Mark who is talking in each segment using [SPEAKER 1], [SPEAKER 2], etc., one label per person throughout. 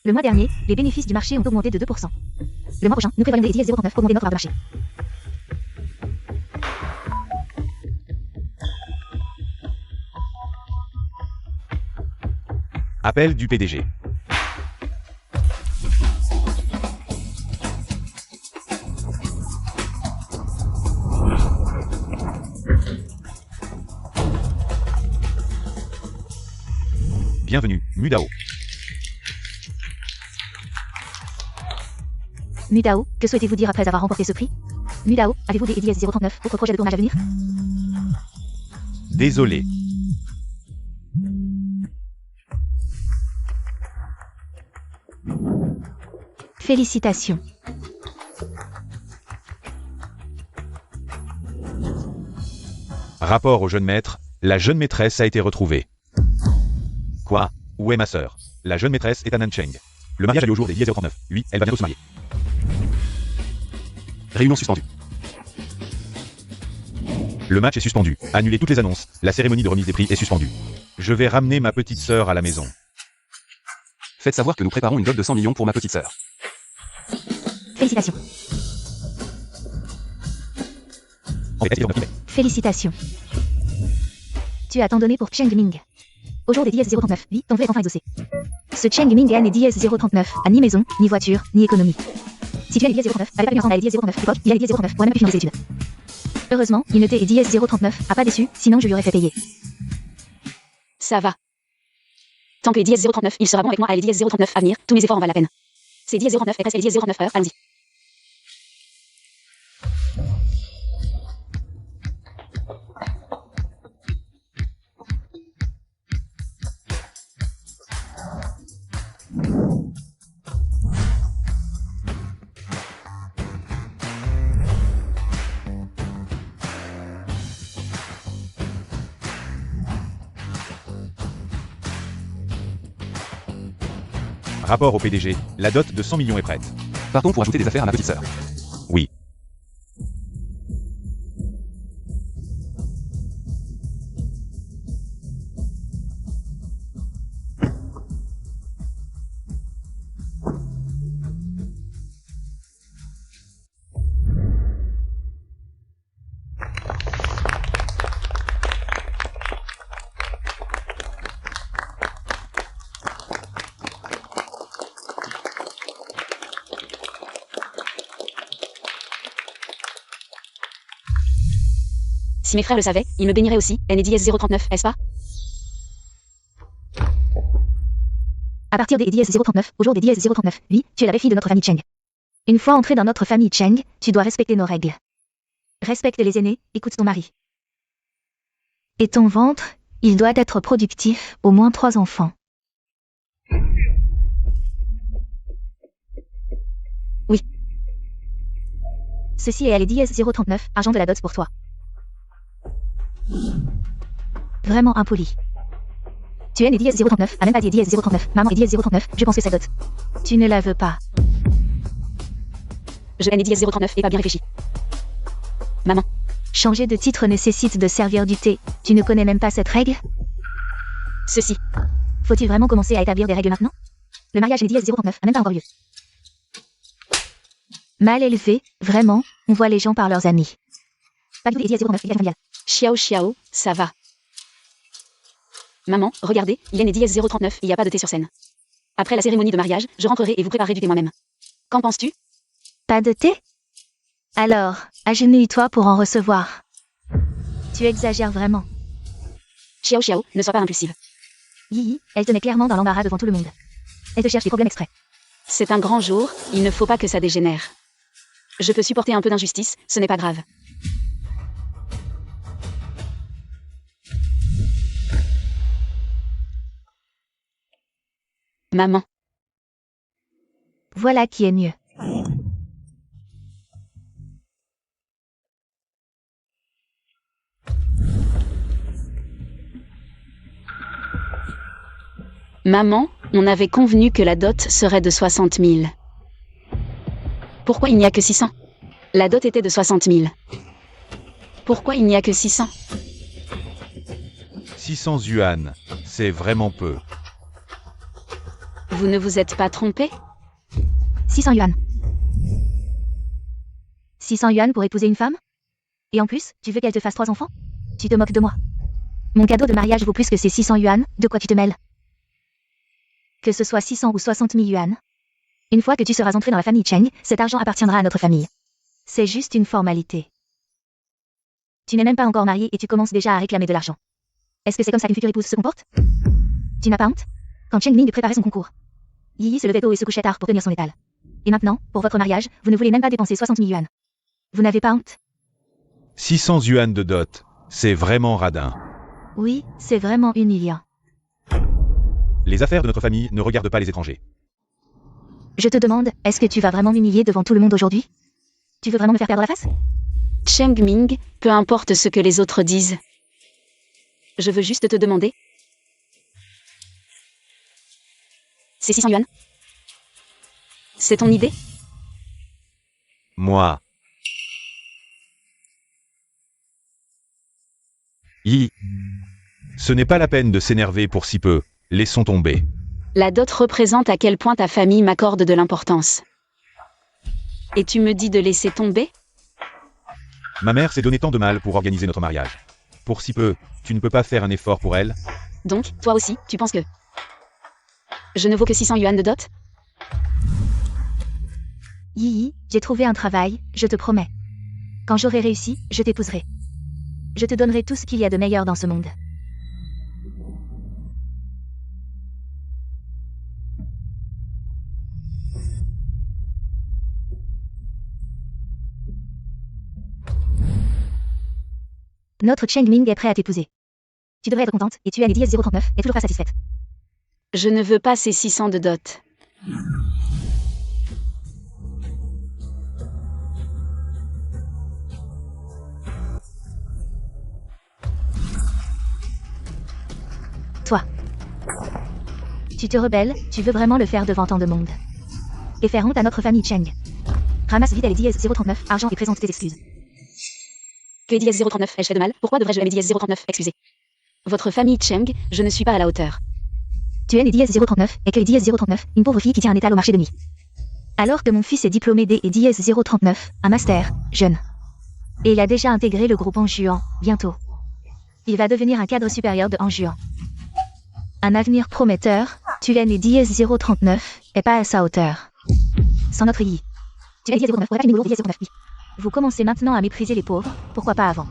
[SPEAKER 1] Le mois dernier, les bénéfices du marché ont augmenté de 2%. Le mois prochain, nous prévoyons des ETS 0,39 augmenter notre part de marché.
[SPEAKER 2] Appel du PDG. Bienvenue, Mudao.
[SPEAKER 1] Mudao, que souhaitez-vous dire après avoir remporté ce prix? Mudao, avez-vous des ETS 0,39 autres projets de tournage à venir?
[SPEAKER 2] Désolé.
[SPEAKER 1] Félicitations.
[SPEAKER 2] Rapport au jeune maître, la jeune maîtresse a été retrouvée. Quoi? Où est ma sœur? La jeune maîtresse est à Nancheng. Le mariage a lieu au jour des 10h39. Oui, elle va bientôt se marier. Réunion suspendue. Le match est suspendu. Annulez toutes les annonces. La cérémonie de remise des prix est suspendue. Je vais ramener ma petite sœur à la maison.
[SPEAKER 3] Faites savoir que nous préparons une dot de 100 millions pour ma petite sœur.
[SPEAKER 1] Félicitations. Félicitations. Tu as tant donné pour Cheng Ming. Au jour des 10h39, oui, ton vœu est enfin exaucé. Ce Cheng Ming a né 10h39, a ni maison, ni voiture, ni économie. Si tu as les 10h39, avec pas pu ensemble à les 10h39 à l'époque, il a les 10h39 pour même pu financer ses études. Heureusement, il ne t'est 10h39 a pas déçu, sinon je lui aurais fait payer.
[SPEAKER 4] Ça va. Tant que les 10h39, il sera bon avec moi à les 10h39 à venir, tous mes efforts en valent la peine. C'est 10h09 et presque les 10h09 heures, allons-y.
[SPEAKER 2] Rapport au PDG, la dot de 100 millions est prête.
[SPEAKER 3] Partons pour ajouter des affaires à ma petite sœur.
[SPEAKER 2] Oui.
[SPEAKER 4] Si mes frères le savaient, ils me béniraient aussi, NDS 039, est-ce pas?
[SPEAKER 1] À partir des 10h39, au jour des 10h39, oui, tu es la belle-fille de notre famille Cheng. Une fois entré dans notre famille Cheng, tu dois respecter nos règles. Respecte les aînés, écoute ton mari. Et ton ventre, il doit être productif, au moins 3 enfants.
[SPEAKER 4] Oui.
[SPEAKER 1] Ceci est à les 10h39, argent de la dot pour toi. Vraiment impoli. Tu es né 10h39, à même pas des 10h39, maman est 10h39, je pense que ça dot. Tu ne la veux pas.
[SPEAKER 4] Je NDS 039 et pas bien réfléchi. Maman.
[SPEAKER 1] Changer de titre nécessite de servir du thé. Tu ne connais même pas cette règle?
[SPEAKER 4] Ceci.
[SPEAKER 1] Faut-il vraiment commencer à établir des règles maintenant? Le mariage est 10h39, à même pas encore lieu. Mal élevé, vraiment, on voit les gens par leurs amis. Pas du tout 10h09, égal familial.
[SPEAKER 4] Xiao, ça va. Maman, regardez, il est né 10h039 et il n'y a pas de thé sur scène. Après la cérémonie de mariage, je rentrerai et vous préparerez du thé moi-même. Qu'en penses-tu?
[SPEAKER 1] Pas de thé? Alors, agenouille-toi pour en recevoir. Tu exagères vraiment.
[SPEAKER 4] Xiao, ne sois pas impulsive.
[SPEAKER 1] Yi, elle te met clairement dans l'embarras devant tout le monde. Elle te cherche des problèmes exprès.
[SPEAKER 4] C'est un grand jour, il ne faut pas que ça dégénère. Je peux supporter un peu d'injustice, ce n'est pas grave. Maman.
[SPEAKER 1] Voilà qui est mieux.
[SPEAKER 4] Maman, on avait convenu que la dot serait de 60 000. Pourquoi il n'y a que 600? La dot était de 60 000. Pourquoi il n'y a que 600?
[SPEAKER 2] 600 yuan, c'est vraiment peu.
[SPEAKER 4] Vous ne vous êtes pas trompé?
[SPEAKER 1] 600 yuan. 600 yuan pour épouser une femme? Et en plus, tu veux qu'elle te fasse 3 enfants? Tu te moques de moi. Mon cadeau de mariage vaut plus que ces 600 yuan, de quoi tu te mêles? Que ce soit 600 ou 60 000 yuan. Une fois que tu seras entré dans la famille Cheng, cet argent appartiendra à notre famille. C'est juste une formalité. Tu n'es même pas encore marié et tu commences déjà à réclamer de l'argent. Est-ce que c'est comme ça qu'une future épouse se comporte? Tu n'as pas honte? Quand Cheng Ming préparait son concours, Yi se levait tôt et se couchait tard pour tenir son étal. Et maintenant, pour votre mariage, vous ne voulez même pas dépenser 60 000 yuan. Vous n'avez pas honte?
[SPEAKER 2] 600 yuan de dot. C'est vraiment radin.
[SPEAKER 1] Oui, c'est vraiment humiliant.
[SPEAKER 2] Les affaires de notre famille ne regardent pas les étrangers.
[SPEAKER 1] Je te demande, est-ce que tu vas vraiment m'humilier devant tout le monde aujourd'hui? Tu veux vraiment me faire perdre la face?
[SPEAKER 4] Cheng Ming, peu importe ce que les autres disent. Je veux juste te demander. C'est 600 yuan? C'est ton idée?
[SPEAKER 2] Moi. Yi. Ce n'est pas la peine de s'énerver pour si peu. Laissons tomber.
[SPEAKER 4] La dot représente à quel point ta famille m'accorde de l'importance. Et tu me dis de laisser tomber?
[SPEAKER 2] Ma mère s'est donné tant de mal pour organiser notre mariage. Pour si peu, tu ne peux pas faire un effort pour elle?
[SPEAKER 4] Donc, toi aussi, tu penses que je ne vaux que 600 yuan de dot?
[SPEAKER 1] Yi, j'ai trouvé un travail, je te promets. Quand j'aurai réussi, je t'épouserai. Je te donnerai tout ce qu'il y a de meilleur dans ce monde. Notre Cheng Ming est prêt à t'épouser. Tu devrais être contente, et tu as les 10 039, et toujours pas satisfaite.
[SPEAKER 4] Je ne veux pas ces 600 de dot.
[SPEAKER 1] Toi. Tu te rebelles, tu veux vraiment le faire devant tant de monde. Et faire honte à notre famille Cheng. Ramasse vite les 10 039, argent et présente tes excuses.
[SPEAKER 4] Que les 10 039 ai-je fait de mal? Pourquoi devrais-je aimer 10 039? Excusez. Votre famille Cheng, je ne suis pas à la hauteur.
[SPEAKER 1] Tu es les 10 039, et que les 10 039, une pauvre fille qui tient un étal au marché de nuit. Alors que mon fils est diplômé des 10 039, un master, jeune. Et il a déjà intégré le groupe en juin, bientôt. Il va devenir un cadre supérieur de en juin. Un avenir prometteur, tu es les 10 039, et pas à sa hauteur. Sans notre Yi. Tu es les 10 039, pourrait pas nous 10 039, oui. Vous commencez maintenant à mépriser les pauvres, pourquoi pas avant?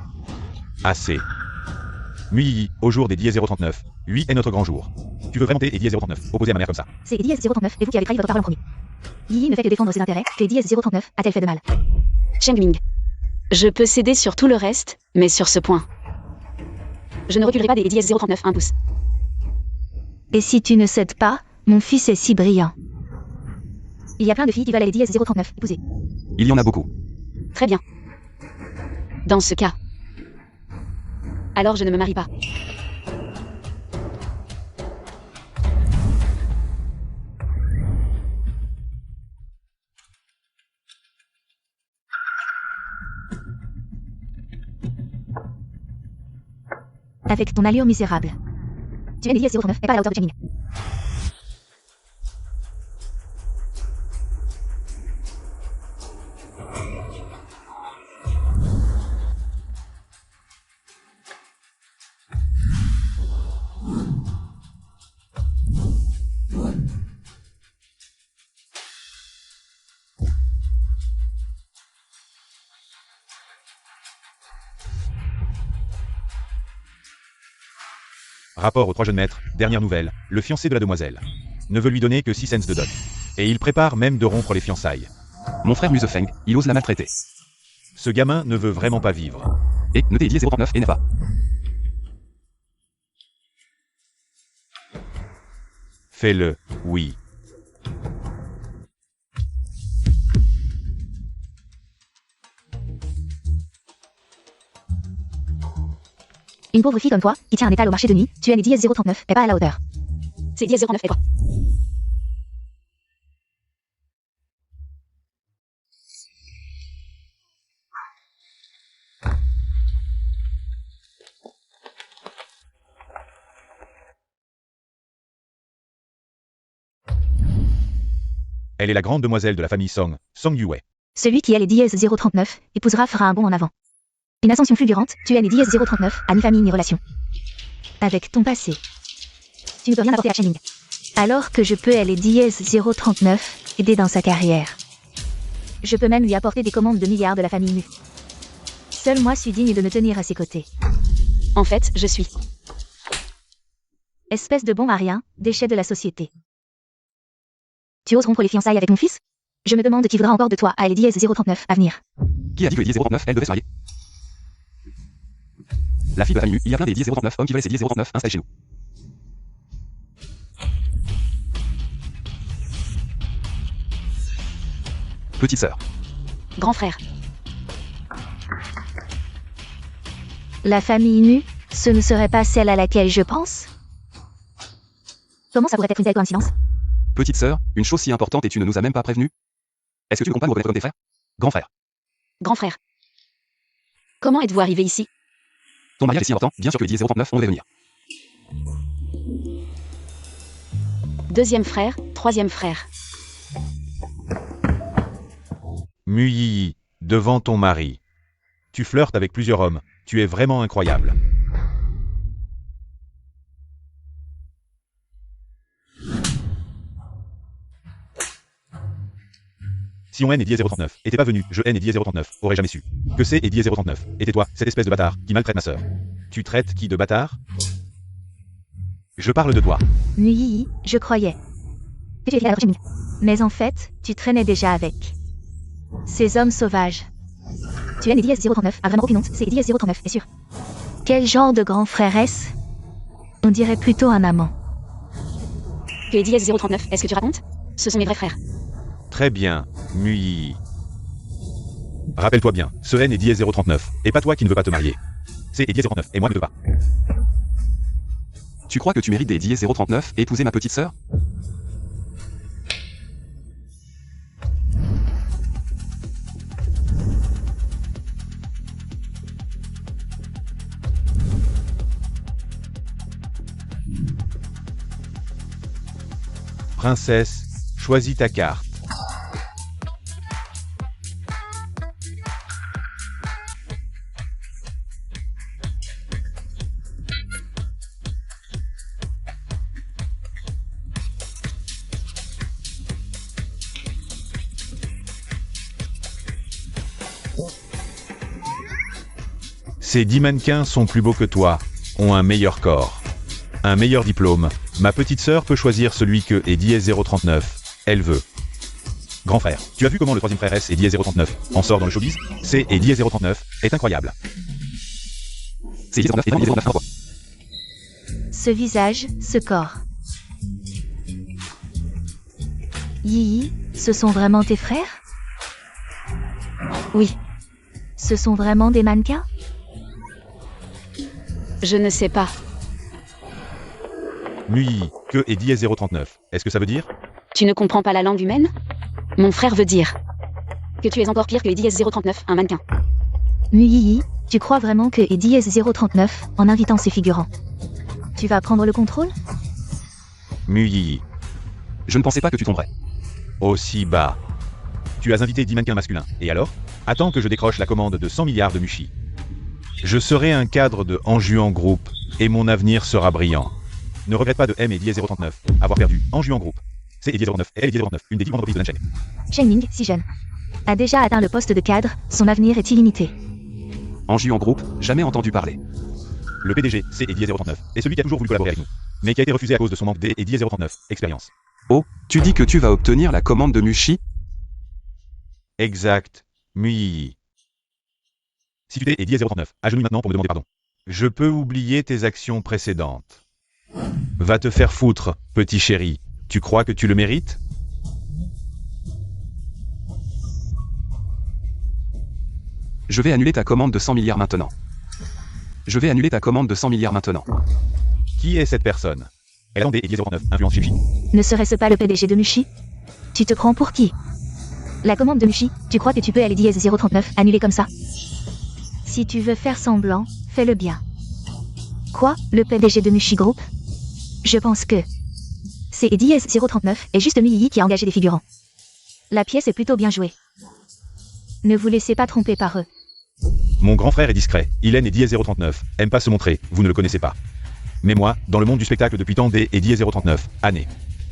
[SPEAKER 2] Assez. Mui, au jour des 10 039, 8 est notre grand jour. Tu veux vraiment tes 10 039, opposé à ma mère comme ça?
[SPEAKER 1] C'est les 10 039, et vous qui avez trahi votre parole en premier. Yi ne fait que défendre ses intérêts, que les 10 039 a-t-elle fait de mal?
[SPEAKER 4] Cheng Ming. Je peux céder sur tout le reste, mais sur ce point. Je ne reculerai pas des 10 039 un pouce.
[SPEAKER 1] Et si tu ne cèdes pas, mon fils est si brillant. Il y a plein de filles qui veulent les 10 039 épouser.
[SPEAKER 3] Il y en a beaucoup.
[SPEAKER 4] Très bien. Dans ce cas. Alors je ne me marie pas.
[SPEAKER 1] Avec ton allure misérable. Tu es les 10 039 et pas à la hauteur de Cheng Ming.
[SPEAKER 2] Rapport aux 3 jeunes maîtres, dernière nouvelle, le fiancé de la demoiselle ne veut lui donner que 6 cents de dot. Et il prépare même de rompre les fiançailles.
[SPEAKER 3] Mon frère Musefeng, il ose la maltraiter.
[SPEAKER 2] Ce gamin ne veut vraiment pas vivre.
[SPEAKER 3] Et, notez 10 039 et n'a pas.
[SPEAKER 2] Fais-le, oui.
[SPEAKER 1] Une pauvre fille comme toi, qui tient un étal au marché de nuit, tu es les 10 039 et pas à la hauteur.
[SPEAKER 4] C'est 10 039 et quoi?
[SPEAKER 2] Elle est la grande demoiselle de la famille Song, Song Yue.
[SPEAKER 1] Celui qui est les dièse 039 épousera fera un bond en avant. Une ascension fulgurante, tu es les dièse 039, à ni famille ni relation. Avec ton passé, tu ne peux rien apporter à Shenling. Alors que je peux les dièse 039 aider dans sa carrière. Je peux même lui apporter des commandes de milliards de la famille Mu. Seul moi suis digne de me tenir à ses côtés.
[SPEAKER 4] En fait, je suis.
[SPEAKER 1] Espèce de bon à rien, déchet de la société. Tu oses rompre les fiançailles avec mon fils? Je me demande qui voudra encore de toi à les dièse 039 à venir.
[SPEAKER 3] Qui a dit que les 039, elle devait se marier? La fille de la famille, il y a plein des 039 hommes qui veulent ces 039 installés chez nous. Petite sœur.
[SPEAKER 4] Grand frère.
[SPEAKER 1] La famille Mu, ce ne serait pas celle à laquelle je pense? Comment ça pourrait être une telle coïncidence?
[SPEAKER 3] Petite sœur, une chose si importante et tu ne nous as même pas prévenus? Est-ce que tu ne comptes pas nous reconnaître comme tes frères? Grand frère.
[SPEAKER 4] Grand frère. Comment êtes-vous arrivé ici?
[SPEAKER 3] Ton mariage est si important, bien sûr que les 039 on devait venir.
[SPEAKER 4] Deuxième frère, troisième frère.
[SPEAKER 2] Mu Yi, devant ton mari. Tu flirtes avec plusieurs hommes, tu es vraiment incroyable. Si on N et Die 039 était pas venu, je N et Die 039 aurais jamais su. Que c'est et Die 039? Et tais-toi, cette espèce de bâtard qui maltraite ma sœur. Tu traites qui de bâtard? Je parle de toi.
[SPEAKER 1] Mu Yi, je croyais que tu étais à la Shenling. Mais en fait, tu traînais déjà avec ces hommes sauvages. Tu es les dièse 039 a vraiment aucune honte, c'est les dièse 039, est sûr. Quel genre de grand frère est-ce? On dirait plutôt un amant.
[SPEAKER 4] Que les dièse 039, est-ce que tu racontes? Ce sont mes vrais frères.
[SPEAKER 2] Très bien, Mu Yi. Rappelle-toi bien, ce N est Die 039, et pas toi qui ne veux pas te marier. C'est Die 039, et moi ne veux pas.
[SPEAKER 3] Tu crois que tu mérites des 039 et épouser ma petite sœur?
[SPEAKER 2] Princesse, choisis ta carte. Ces 10 mannequins sont plus beaux que toi, ont un meilleur corps, un meilleur diplôme. Ma petite sœur peut choisir celui que est Die 039, elle veut. Grand frère, tu as vu comment le troisième frère S et Die 039 en sort dans le showbiz? C'est et Die 039 est incroyable.
[SPEAKER 3] C'est 039 et Die 039 quoi?
[SPEAKER 1] Ce visage, ce corps. Yi, ce sont vraiment tes frères?
[SPEAKER 4] Oui.
[SPEAKER 1] Ce sont vraiment des mannequins?
[SPEAKER 4] Je ne sais pas.
[SPEAKER 2] Mu Yi, que est Die 039? Est-ce que ça veut dire?
[SPEAKER 4] Tu ne comprends pas la langue humaine? Mon frère veut dire que tu es encore pire que les dièse 039, un mannequin.
[SPEAKER 1] Mu Yi, tu crois vraiment que est dièse 039 en invitant ses figurants? Tu vas prendre le contrôle?
[SPEAKER 2] Mu Yi,
[SPEAKER 3] Je ne pensais pas que tu tomberais.
[SPEAKER 2] aussi bas. Tu as invité 10 mannequins masculins, et alors? Attends que je décroche la commande de 100 milliards de Mushi. Je serai un cadre de Anju en groupe, et mon avenir sera brillant. Ne regrette pas de M et Die 039, avoir perdu Anju en groupe. C'est Die 039, elle est Die 039, une des 10 entreprises de Nancheng.
[SPEAKER 1] Shenling, si jeune, a déjà atteint le poste de cadre, son avenir est illimité.
[SPEAKER 3] Anju en groupe, jamais entendu parler.
[SPEAKER 2] Le PDG, c'est Die 039, et celui qui a toujours voulu collaborer avec nous, mais qui a été refusé à cause de son manque et Die 039, expérience.
[SPEAKER 3] Oh, tu dis que tu vas obtenir la commande de Mushi?
[SPEAKER 2] Exact, Mu Yi. Si tu t'es et Die 039, agenouille maintenant pour me demander pardon. Je peux oublier tes actions précédentes. Va te faire foutre, petit chéri. Tu crois que tu le mérites?
[SPEAKER 3] Je vais annuler ta commande de 100 milliards maintenant. Je vais annuler ta commande de 100 milliards maintenant.
[SPEAKER 2] Qui est cette personne? Elle a demandé et Die 039, influence chez Mushi.
[SPEAKER 1] Ne serait-ce pas le PDG de Mushi? Tu te prends pour qui? La commande de Mushi, tu crois que tu peux aller dièse 039 annuler comme ça? Si tu veux faire semblant, fais-le bien. Quoi? Le PDG de Mushi Group? Je pense que c'est dièse 039 et juste Mu Yi qui a engagé des figurants. La pièce est plutôt bien jouée. Ne vous laissez pas tromper par eux.
[SPEAKER 2] Mon grand frère est discret, Ilen est DS039, aime pas se montrer, vous ne le connaissez pas. Mais moi, dans le monde du spectacle depuis tant et DS039, années.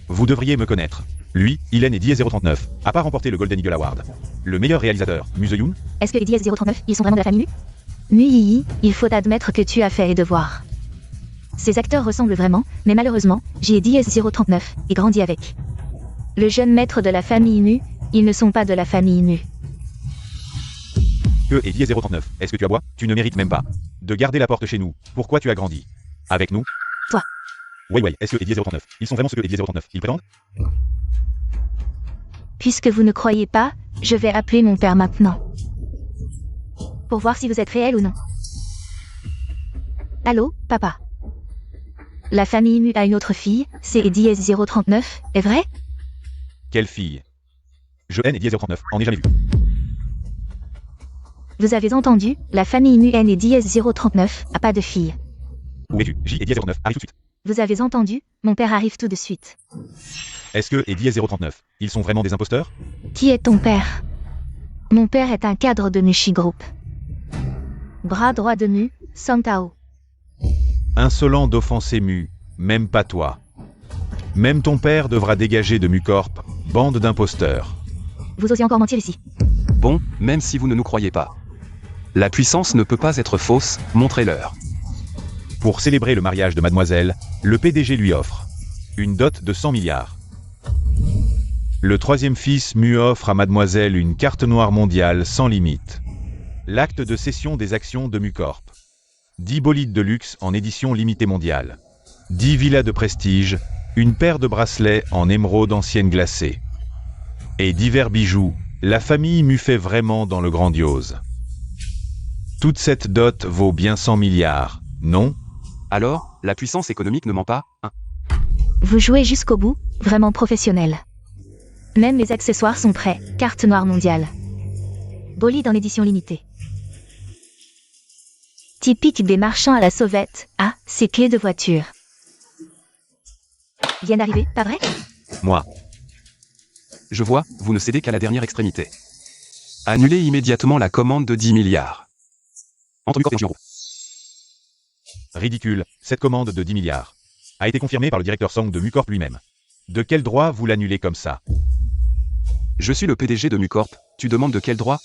[SPEAKER 2] Vous devriez me connaître. Lui, Ilen est DS039, a pas remporté le Golden Eagle Award. Le meilleur réalisateur, Museyoun.
[SPEAKER 1] Est-ce que les DS039, ils sont vraiment de la famille Mu Yi, il faut admettre que tu as fait les devoirs. Ces acteurs ressemblent vraiment, mais malheureusement, j'y ai DS039 et grandi avec. Le jeune maître de la famille Mu, ils ne sont pas de la famille Mu.
[SPEAKER 2] Que est DS039, est-ce que tu aboies? Tu ne mérites même pas de garder la porte chez nous. Pourquoi tu as grandi avec nous?
[SPEAKER 1] Toi.
[SPEAKER 2] Ouais, est-ce que est DS039, ils sont vraiment ce que est DS039, ils prétendent?
[SPEAKER 1] Puisque vous ne croyez pas, je vais appeler mon père maintenant. Pour voir si vous êtes réel ou non. Allô, papa. La famille Mu a une autre fille, c'est DS039, est vrai?
[SPEAKER 2] Quelle fille? Je haine DS039, en ai jamais vu.
[SPEAKER 1] Vous avez entendu, la famille Mu N et DS039 a pas de fille.
[SPEAKER 2] Où es-tu? J et DS039, arrive tout de suite.
[SPEAKER 1] Vous avez entendu, mon père arrive tout de suite.
[SPEAKER 2] Est-ce que est DS039, ils sont vraiment des imposteurs?
[SPEAKER 1] Qui est ton père? Mon père est un cadre de Mushi Group. Bras droit de Mu, Santao.
[SPEAKER 2] Insolent d'offenser Mu, même pas toi. Même ton père devra dégager de Mucorp, bande d'imposteurs.
[SPEAKER 1] Vous osez encore mentir ici.
[SPEAKER 3] Bon, même si vous ne nous croyez pas. La puissance ne peut pas être fausse, montrez-leur.
[SPEAKER 2] Pour célébrer le mariage de mademoiselle, le PDG lui offre une dot de 100 milliards. Le troisième fils Mu offre à mademoiselle une carte noire mondiale sans limite. L'acte de cession des actions de Mucorp. 10 bolides de luxe en édition limitée mondiale. 10 villas de prestige, une paire de bracelets en émeraude ancienne glacée. Et divers bijoux, la famille Mu fait vraiment dans le grandiose. Toute cette dot vaut bien 100 milliards, non?
[SPEAKER 3] Alors, la puissance économique ne ment pas, hein?
[SPEAKER 1] Vous jouez jusqu'au bout, vraiment professionnel. Même les accessoires sont prêts, carte noire mondiale. Bolide en édition limitée. Typique des marchands à la sauvette, ah, ces clés de voiture. Viennent d'arriver, pas vrai?
[SPEAKER 2] Moi.
[SPEAKER 3] Je vois, vous ne cédez qu'à la dernière extrémité. Annulez immédiatement la commande de 10 milliards. Entre Mucorp et Mushi Group.
[SPEAKER 2] Ridicule, cette commande de 10 milliards a été confirmée par le directeur Song de Mucorp lui-même. De quel droit vous l'annulez comme ça?
[SPEAKER 3] Je suis le PDG de Mucorp, tu demandes de quel droit?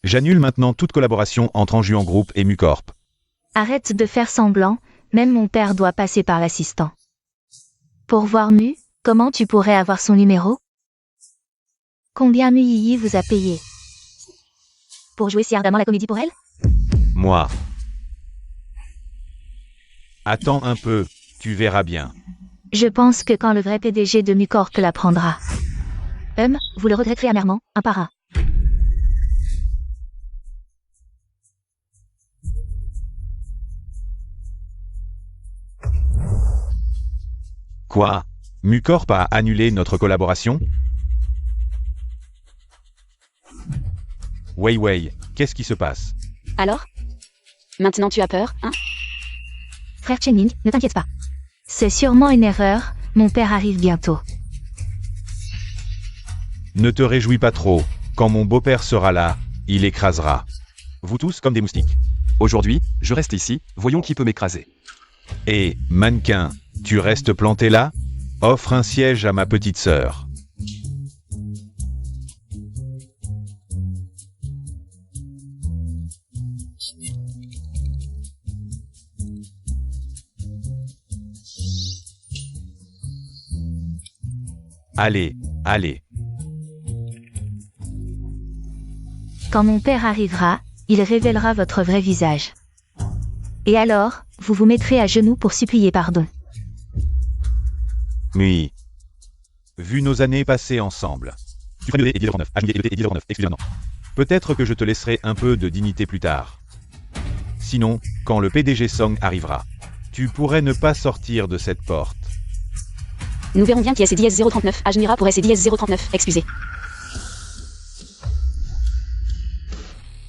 [SPEAKER 2] J'annule maintenant toute collaboration entre Anjuan Group et Mucorp.
[SPEAKER 1] Arrête de faire semblant, même mon père doit passer par l'assistant. Pour voir Mu, comment tu pourrais avoir son numéro? Combien Mu Yi vous a payé? Pour jouer si ardemment la comédie pour elle?
[SPEAKER 2] Moi. Attends un peu, tu verras bien.
[SPEAKER 1] Je pense que quand le vrai PDG de Mucorp la prendra. Vous le regretterez amèrement, un par un.
[SPEAKER 2] Quoi? Mucorp a annulé notre collaboration? Wei, qu'est-ce qui se passe?
[SPEAKER 4] Alors? Maintenant tu as peur, hein?
[SPEAKER 1] Frère Chenning, ne t'inquiète pas. C'est sûrement une erreur, mon père arrive bientôt.
[SPEAKER 2] Ne te réjouis pas trop, quand mon beau-père sera là, il écrasera. Vous tous comme des moustiques.
[SPEAKER 3] Aujourd'hui, je reste ici, voyons qui peut m'écraser.
[SPEAKER 2] Et, mannequin, tu restes planté là? Offre un siège à ma petite sœur. Allez.
[SPEAKER 1] Quand mon père arrivera, il révélera votre vrai visage. Et alors, vous vous mettrez à genoux pour supplier pardon.
[SPEAKER 2] Oui. Vu nos années passées ensemble. Tu ferais mieux et 10h39, et 10h39, excusez-moi. Peut-être que je te laisserai un peu de dignité plus tard. Sinon, quand le PDG Song arrivera, tu pourrais ne pas sortir de cette porte.
[SPEAKER 4] Nous verrons bien qui est CS039. Ajnira pour CS039, excusez.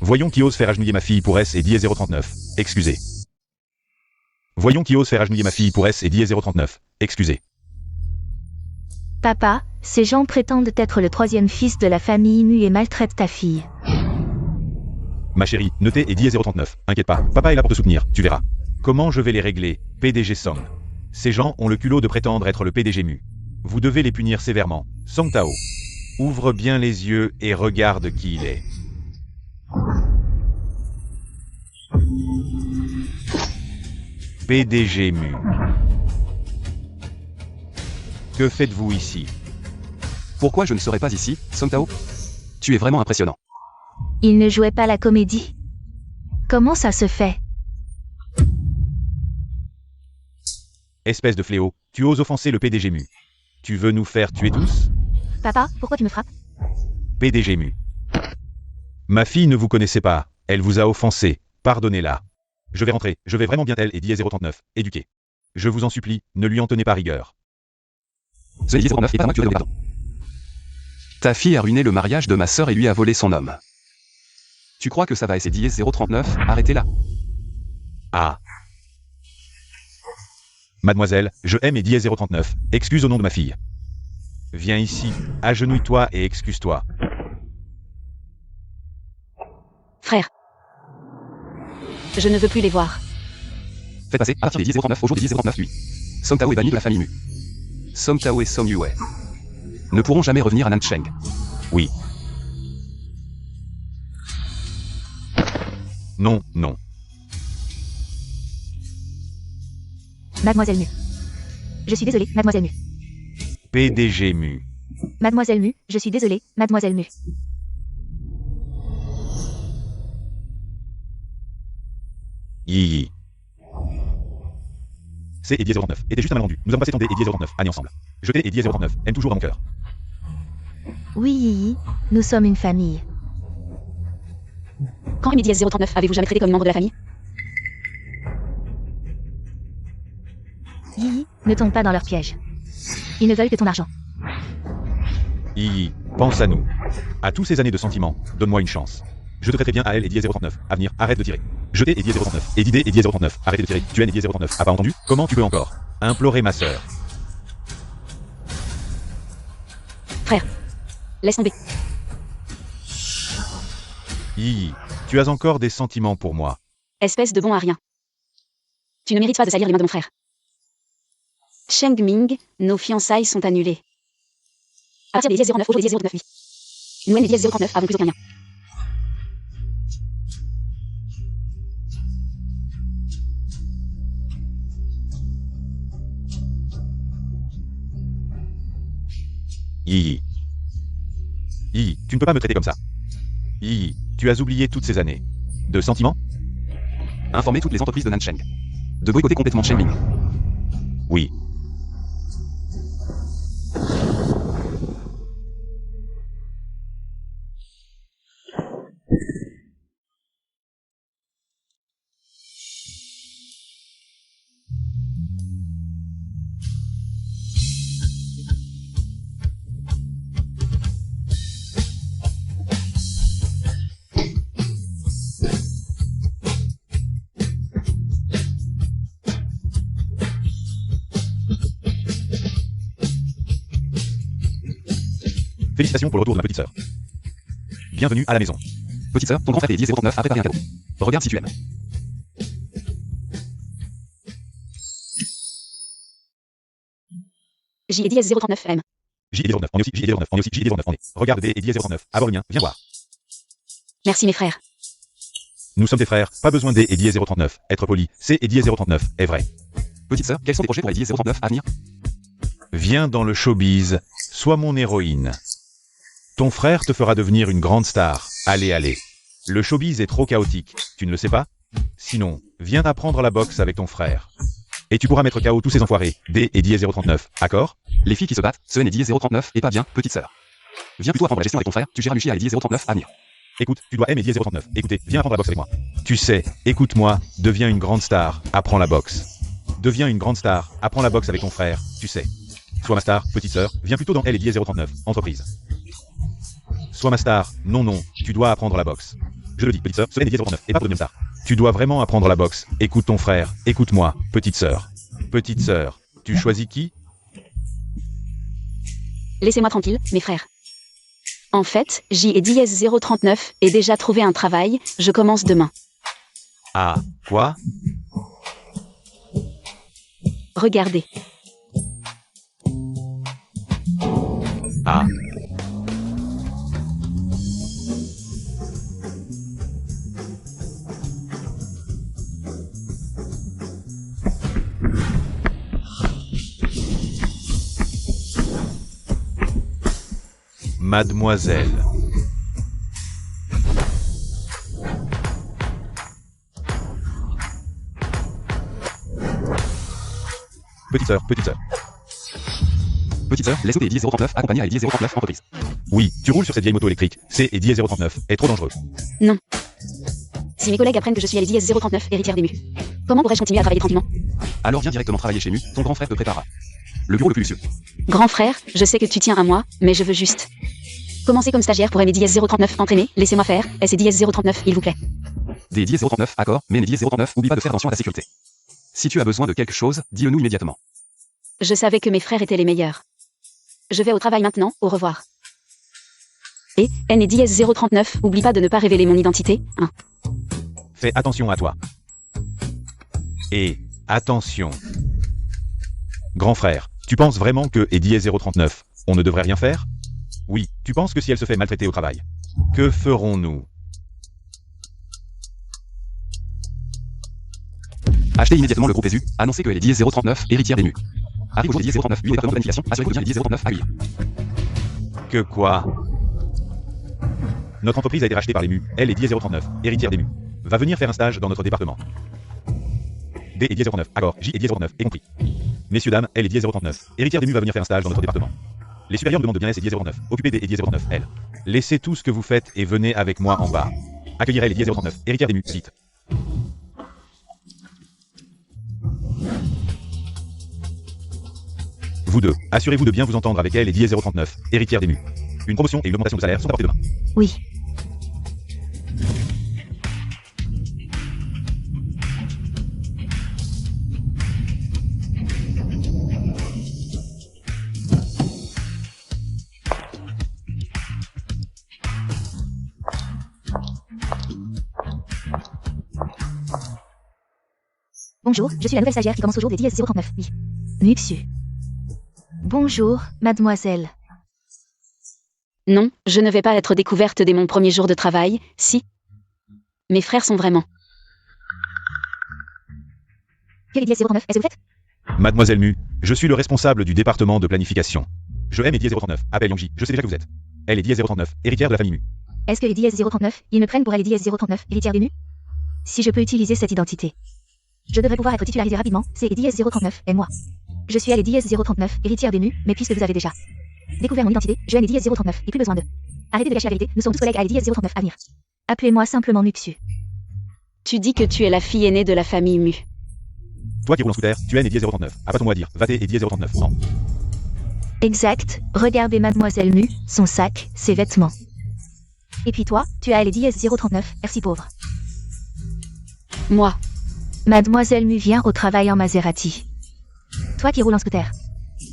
[SPEAKER 2] Voyons qui ose faire agenouiller ma fille pour S et DS039, excusez. Voyons qui ose faire agenouiller ma fille pour S et DS039, excusez.
[SPEAKER 1] Papa, ces gens prétendent être le troisième fils de la famille Mu et maltraitent ta fille.
[SPEAKER 2] Ma chérie, notez et 10 et 039. Inquiète pas, papa est là pour te soutenir, tu verras. Comment je vais les régler, PDG Song? Ces gens ont le culot de prétendre être le PDG Mu. Vous devez les punir sévèrement. Song Tao. Ouvre bien les yeux et regarde qui il est. PDG Mu. Que faites-vous ici?
[SPEAKER 3] Pourquoi je ne serais pas ici, Song Tao? Tu es vraiment impressionnant.
[SPEAKER 1] Il ne jouait pas la comédie. Comment ça se fait?
[SPEAKER 2] Espèce de fléau, tu oses offenser le PDG Mu. Tu veux nous faire tuer tous?
[SPEAKER 1] Papa, pourquoi tu me frappes?
[SPEAKER 2] PDG Mu. Ma fille ne vous connaissait pas, elle vous a offensé, pardonnez-la. Je vais rentrer, je vais vraiment bien elle et 10 039, éduquer. Je vous en supplie, ne lui en tenez pas rigueur.
[SPEAKER 3] Ce 10 039 est pas moi que tu as donné pardon. Ta fille a ruiné le mariage de ma sœur et lui a volé son homme. Tu crois que ça va et c'est 10 039, arrêtez-la.
[SPEAKER 2] Ah. Mademoiselle, je aime et 10 039, excuse au nom de ma fille. Viens ici, agenouille-toi et excuse-toi.
[SPEAKER 4] Frère. Je ne veux plus les voir.
[SPEAKER 3] Faites passer, à partir des 10 039 au jour des 10 039 lui. Song Tao est banni de la famille Mu. Song Tao et Song Yue ne pourront jamais revenir à Nancheng.
[SPEAKER 2] Oui. Non, non.
[SPEAKER 1] Mademoiselle Mu. Je suis désolée, Mademoiselle Mu.
[SPEAKER 2] PDG Mu.
[SPEAKER 1] Mademoiselle Mu, je suis désolée, Mademoiselle Mu.
[SPEAKER 2] Yi. C'est et 10 039. Était juste un malentendu. Nous avons passé Tendé et 10 039, années ensemble. Je t'ai et 10 039, aime toujours dans mon cœur.
[SPEAKER 1] Oui, Yi, nous sommes une famille.
[SPEAKER 4] Quand et 10 039 avez-vous jamais traité comme membre de la famille?
[SPEAKER 1] Yi, ne tombe pas dans leur piège. Ils ne veulent que ton argent.
[SPEAKER 2] Yi, pense à nous. À tous ces années de sentiments, donne-moi une chance. Je te traiterai bien à elle et 10 039. À venir, arrête de tirer. Je t'ai et 10 039. Et d'idée et 10 039. Arrêtez de tirer. Tu es et 10 039. Ah pas entendu? Comment tu peux encore implorer ma sœur?
[SPEAKER 4] Frère. Laisse tomber.
[SPEAKER 2] Yi, tu as encore des sentiments pour moi.
[SPEAKER 4] Espèce de bon à rien. Tu ne mérites pas de salir les mains de mon frère. Cheng Ming, nos fiançailles sont annulées. À partir des 10 09 au jour des 10 09 oui. Nous et les 10 039 avons plus aucun lien.
[SPEAKER 2] Yi. Yi, tu ne peux pas me traiter comme ça. Yi, tu as oublié toutes ces années. De sentiments?
[SPEAKER 3] Informer toutes les entreprises de Nancheng. De boycotter complètement Cheng Ming.
[SPEAKER 2] Oui. Félicitations pour le retour de ma petite sœur. Bienvenue à la maison.
[SPEAKER 3] Petite sœur, ton grand frère et 10 039 a préparé un cadeau. Regarde si tu aimes.
[SPEAKER 4] J et 10 039 M.
[SPEAKER 2] J et 09, on est aussi, J et 09, on est aussi, J et 09, on est. Regarde D et 10 09. Abord le mien, viens voir.
[SPEAKER 4] Merci mes frères.
[SPEAKER 2] Nous sommes tes frères, pas besoin D et 10 039. Être poli, C et 10 039, est vrai.
[SPEAKER 3] Petite sœur, quels sont tes projets pour les 10 039 à venir?
[SPEAKER 2] Viens dans le showbiz, sois mon héroïne. Ton frère te fera devenir une grande star. Allez, allez. Le showbiz est trop chaotique, tu ne le sais pas? Sinon, viens apprendre la boxe avec ton frère. Et tu pourras mettre KO tous ces enfoirés, D et 10 039, accord?
[SPEAKER 3] Les filles qui se battent, ce N et 10 039 et pas bien, petite sœur. Viens plutôt apprendre la gestion avec ton frère, tu géreras Lucia et 10 039 à venir.
[SPEAKER 2] Écoute, tu dois aimer 10 039. Écoutez, viens apprendre la boxe avec moi. Tu sais, écoute-moi, deviens une grande star, apprends la boxe. Deviens une grande star, apprends la boxe avec ton frère, tu sais. Sois ma star, petite sœur, viens plutôt dans L et 10 039, entreprise. Sois ma star, non non, tu dois apprendre la boxe. Je le dis, petite sœur, ce N et 10 039, et pas pour devenir star. Tu dois vraiment apprendre la boxe, écoute ton frère, écoute-moi, petite sœur. Petite sœur, tu choisis qui?
[SPEAKER 4] laissez-moi tranquille, mes frères. En fait, J et dièse 039 et déjà trouvé un travail, je commence demain.
[SPEAKER 2] Ah, quoi?
[SPEAKER 4] Regardez.
[SPEAKER 2] Ah. Mademoiselle. Petite sœur, petite sœur.
[SPEAKER 3] Petite sœur, laisse et dièse 039 accompagné à dièse 039 entreprise.
[SPEAKER 2] Oui, tu roules sur cette vieille moto électrique. C et dièse 039 est trop dangereux.
[SPEAKER 4] Non. Si mes collègues apprennent que je suis dièse 039, héritière d'Emu, comment pourrais-je continuer à travailler tranquillement?
[SPEAKER 3] Alors viens directement travailler chez Mu, ton grand frère te préparera. Le bureau le plus luxueux.
[SPEAKER 4] Grand frère, je sais que tu tiens à moi, mais je veux juste commencer comme stagiaire pour aimer dièse 039 entraîner, laissez-moi faire, S et dièse 039, il vous plaît.
[SPEAKER 3] Des dièse 039, accord, mais les dièse 039, oublie pas de faire attention à ta sécurité. Si tu as besoin de quelque chose, dis-le-nous immédiatement.
[SPEAKER 4] Je savais que mes frères étaient les meilleurs. Je vais au travail maintenant, au revoir. Et, N et dièse 039, oublie pas de ne pas révéler mon identité, hein.
[SPEAKER 2] Fais attention à toi. Et attention. Grand frère, tu penses vraiment que et dièse 039, on ne devrait rien faire? Oui, tu penses que si elle se fait maltraiter au travail, que ferons-nous?
[SPEAKER 3] Achetez immédiatement le groupe ESU, annoncez que elle est dièse 039, héritière d'Emu. Arrive aujourd'hui dièse 039, 8 département de planification, assurez-vous bien les dièse 039 accueillis.
[SPEAKER 2] Que quoi? Notre entreprise a été rachetée par l'EMU, elle est dièse 039, héritière d'EMU. Va venir faire un stage dans notre département. D et dièse 09, accord, J et dièse 09, est compris. Messieurs, dames, elle est dièse 039, héritière d'EMU va venir faire un stage dans notre département. Les supérieurs me demandent de bien S et dièse 09, occupez D et dièse 09, elle. Laissez tout ce que vous faites et venez avec moi en bas. Accueillir elle et dièse 039, héritière d'EMU, vite. Vous deux, assurez-vous de bien vous entendre avec elle et dièse 039, héritière d'EMU. Une promotion et une augmentation de salaire sont apportées demain.
[SPEAKER 1] Oui. Bonjour, je suis la nouvelle stagiaire qui commence aujourd'hui des dièse 039. Oui. Monsieur. Bonjour, mademoiselle.
[SPEAKER 4] Non, je ne vais pas être découverte dès mon premier jour de travail, si. Mes frères sont vraiment.
[SPEAKER 1] Que les dièse 039, est-ce que vous faites?
[SPEAKER 2] Mademoiselle Mu, je suis le responsable du département de planification. Je aime et dièse 039, appelle Yongji, je sais déjà que vous êtes. Elle est dièse 039, héritière de la famille Mu.
[SPEAKER 1] Est-ce que les dièse 039, ils me prennent pour aller dièse 039, héritière d'Emu? Si je peux utiliser cette identité, je devrais pouvoir être titularisé rapidement, c'est les dièse 039 et moi. Je suis allée dièse 039, héritière d'Emu, mais puisque vous avez déjà découvert mon identité, je ai dièse 039, et plus besoin de. Arrêtez de gâcher la vérité, nous sommes tous collègues à dièse 039 à venir. Appelez-moi simplement Muxu.
[SPEAKER 4] Tu dis que tu es la fille aînée de la famille Mu.
[SPEAKER 2] Toi qui roules en scooter, tu aimes et dièse 039. A pas ton mot à dire, va-t'es et dièse 039, non.
[SPEAKER 1] Exact, regardez mademoiselle Mu, son sac, ses vêtements. Et puis toi, tu as les dièse 039, merci pauvre.
[SPEAKER 4] Moi.
[SPEAKER 1] Mademoiselle Mu vient au travail en Maserati. Toi qui roules en scooter.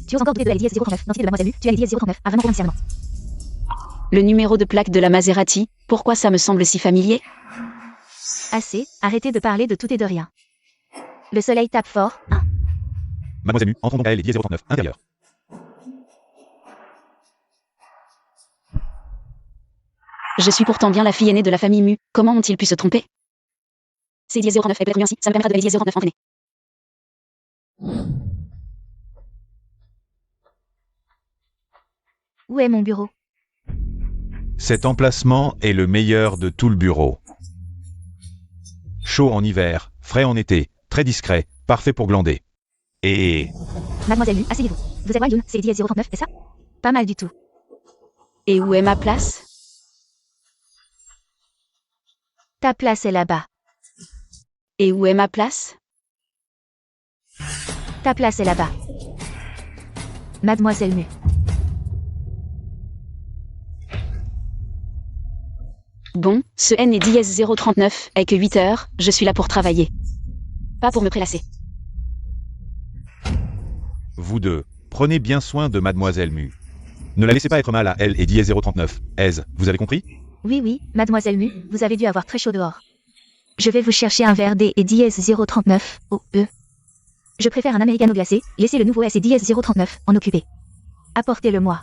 [SPEAKER 1] Tu oses encore douter de la dièse 039, l'identité de mademoiselle Mu, tu as les dièse 039, a vraiment prononcièrement.
[SPEAKER 4] Le numéro de plaque de la Maserati, pourquoi ça me semble si familier?
[SPEAKER 1] Assez, arrêtez de parler de tout et de rien. Le soleil tape fort, hein.
[SPEAKER 2] Mademoiselle Mu, entrons donc à elle et dièse 039, intérieur.
[SPEAKER 4] Je suis pourtant bien la fille aînée de la famille Mu, comment ont-ils pu se tromper? C'est dièse 039 est peut-être mieux ainsi, ça me permettra de aller dièse 039 entraîner.
[SPEAKER 1] Où est mon bureau?
[SPEAKER 2] Cet emplacement est le meilleur de tout le bureau. Chaud en hiver, frais en été, très discret, parfait pour glander. Et...
[SPEAKER 1] Mademoiselle Mu, asseyez-vous. Vous êtes Wayun, c'est dièse 039, c'est ça? Pas mal du tout.
[SPEAKER 4] Et où est ma place?
[SPEAKER 1] Ta place est là-bas.
[SPEAKER 4] Et où est ma place?
[SPEAKER 1] Ta place est là-bas. Mademoiselle Mu.
[SPEAKER 4] Bon, ce N est dièse 039, est que 8 heures, je suis là pour travailler. Pas pour me prélasser.
[SPEAKER 2] vous deux, prenez bien soin de mademoiselle Mu. Ne la laissez pas être mal à elle et dièse 039. Aise, vous avez compris?
[SPEAKER 1] Oui, oui, mademoiselle Mu, vous avez dû avoir très chaud dehors. Je vais vous chercher un verre D et dièse 039 au E. Je préfère un americano glacé, laissez le nouveau S et dièse 039 en occuper. Apportez-le-moi.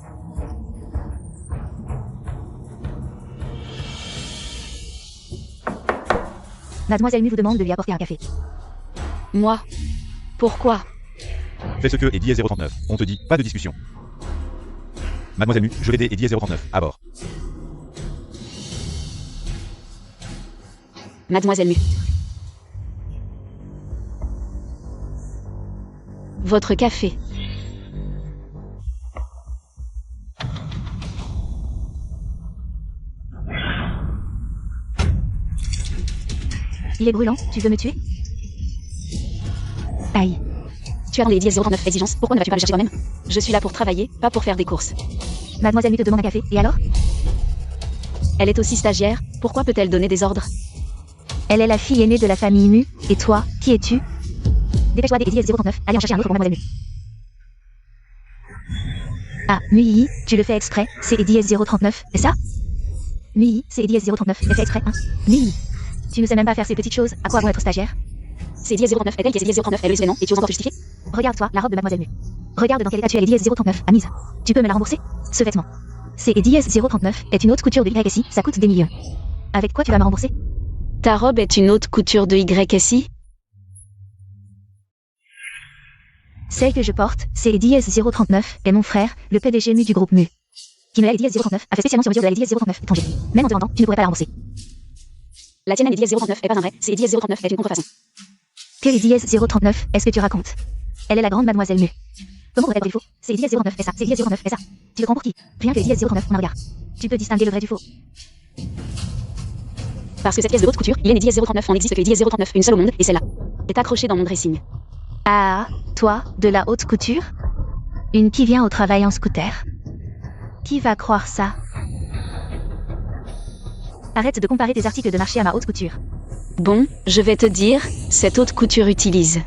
[SPEAKER 1] Mademoiselle Mu vous demande de lui apporter un café.
[SPEAKER 4] Moi? Pourquoi?
[SPEAKER 2] Fais ce que et dièse 039. On te dit, pas de discussion. Mademoiselle Mu, je vais D et dièse 039, à bord.
[SPEAKER 4] Mademoiselle Mu. Votre café.
[SPEAKER 1] Il est brûlant, tu veux me tuer? Aïe.
[SPEAKER 4] Tu as dans les dièse 039 exigences, pourquoi ne vas-tu pas le chercher toi-même? Je suis là pour travailler, pas pour faire des courses.
[SPEAKER 1] Mademoiselle Mu te demande un café, et alors?
[SPEAKER 4] Elle est aussi stagiaire, pourquoi peut-elle donner des ordres?
[SPEAKER 1] Elle est la fille aînée de la famille Mu, et toi, qui es-tu? Dépêche-toi des dièse 039, allez en chercher un autre pour mademoiselle Mu. Ah, Mui, tu le fais exprès, c'est dièse 039, c'est ça? Mui, c'est dièse 039, elle fait exprès, hein? Mui, tu ne sais même pas faire ces petites choses, à quoi vont être stagiaire?
[SPEAKER 4] C'est dièse 039, est-elle qui est dièse 039, elle est non, et tu oses encore te justifier?
[SPEAKER 1] Regarde-toi, la robe de mademoiselle Mu. Regarde dans quel état tu es les dièse 039, Amise. Tu peux me la rembourser? Ce vêtement. C'est dièse 039, est une haute couture de YSI, ça coûte des millions. Avec quoi tu vas me rembourser?
[SPEAKER 4] Ta robe est une haute couture de YSI?
[SPEAKER 1] Celle que je porte, c'est dièse 039, et mon frère, le PDG Mu du groupe Mu. Qui me l'a dièse 039, a fait spécialement sur mesure de la dièse 039, étranger. Même en te vendant, tu ne pourrais pas la rembourser.
[SPEAKER 4] La tienne est dièse 039 est pas un vrai, c'est dièse 039 est une contrefaçon.
[SPEAKER 1] Que les dièse 039, est-ce que tu racontes? Elle est la grande mademoiselle Mu. Comment pourrait être le faux? C'est dièse 09 et ça, c'est dièse 09 et ça. Tu le prends pour qui? Rien que les dièse 09, on la regarde. Tu peux distinguer le vrai du faux.
[SPEAKER 4] Parce que cette pièce de haute couture, il est né dièse 039, on n'existe que les dièse 039, une seule au monde, et celle-là est accrochée dans mon dressing.
[SPEAKER 1] Ah, toi, de la haute couture? Une qui vient au travail en scooter? Qui va croire ça? Arrête de comparer tes articles de marché à ma haute couture.
[SPEAKER 4] Bon, je vais te dire, cette haute couture utilise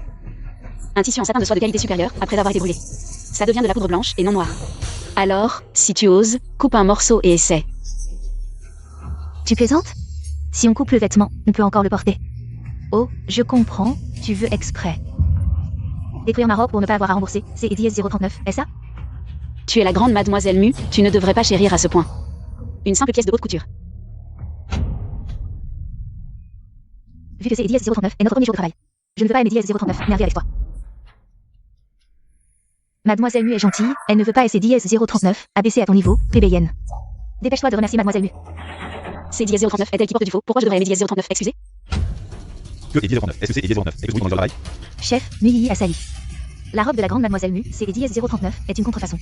[SPEAKER 4] un tissu en satin de soie de qualité supérieure après avoir été brûlé. Ça devient de la poudre blanche et non noire. Alors, si tu oses, coupe un morceau et essaie.
[SPEAKER 1] Tu plaisantes? Si on coupe le vêtement, on peut encore le porter. Oh, je comprends, tu veux exprès. Détruire ma robe pour ne pas avoir à rembourser, c'est dièse 039, est-ce ça?
[SPEAKER 4] Tu es la grande mademoiselle Mu, tu ne devrais pas chérir à ce point. Une simple pièce de haute couture. Vu que c'est dièse 039 et notre premier jour de travail. Je ne veux pas aimer dièse 039, énervé avec toi. Mademoiselle Mu est gentille, elle ne veut pas essayer dièse 039, abaisser à ton niveau, plébéienne. Dépêche-toi de remercier Mademoiselle Mu. C'est dièse 039, est-elle qui porte du faux? Pourquoi je devrais aimer dièse 039, excusez?
[SPEAKER 2] Que est dièse 039? Est-ce que c'est dièse 039? Est-ce que je dans le travail?
[SPEAKER 1] Chef, Mui a sali. La robe de la grande Mademoiselle Mu, c'est dièse 039, est une contrefaçon.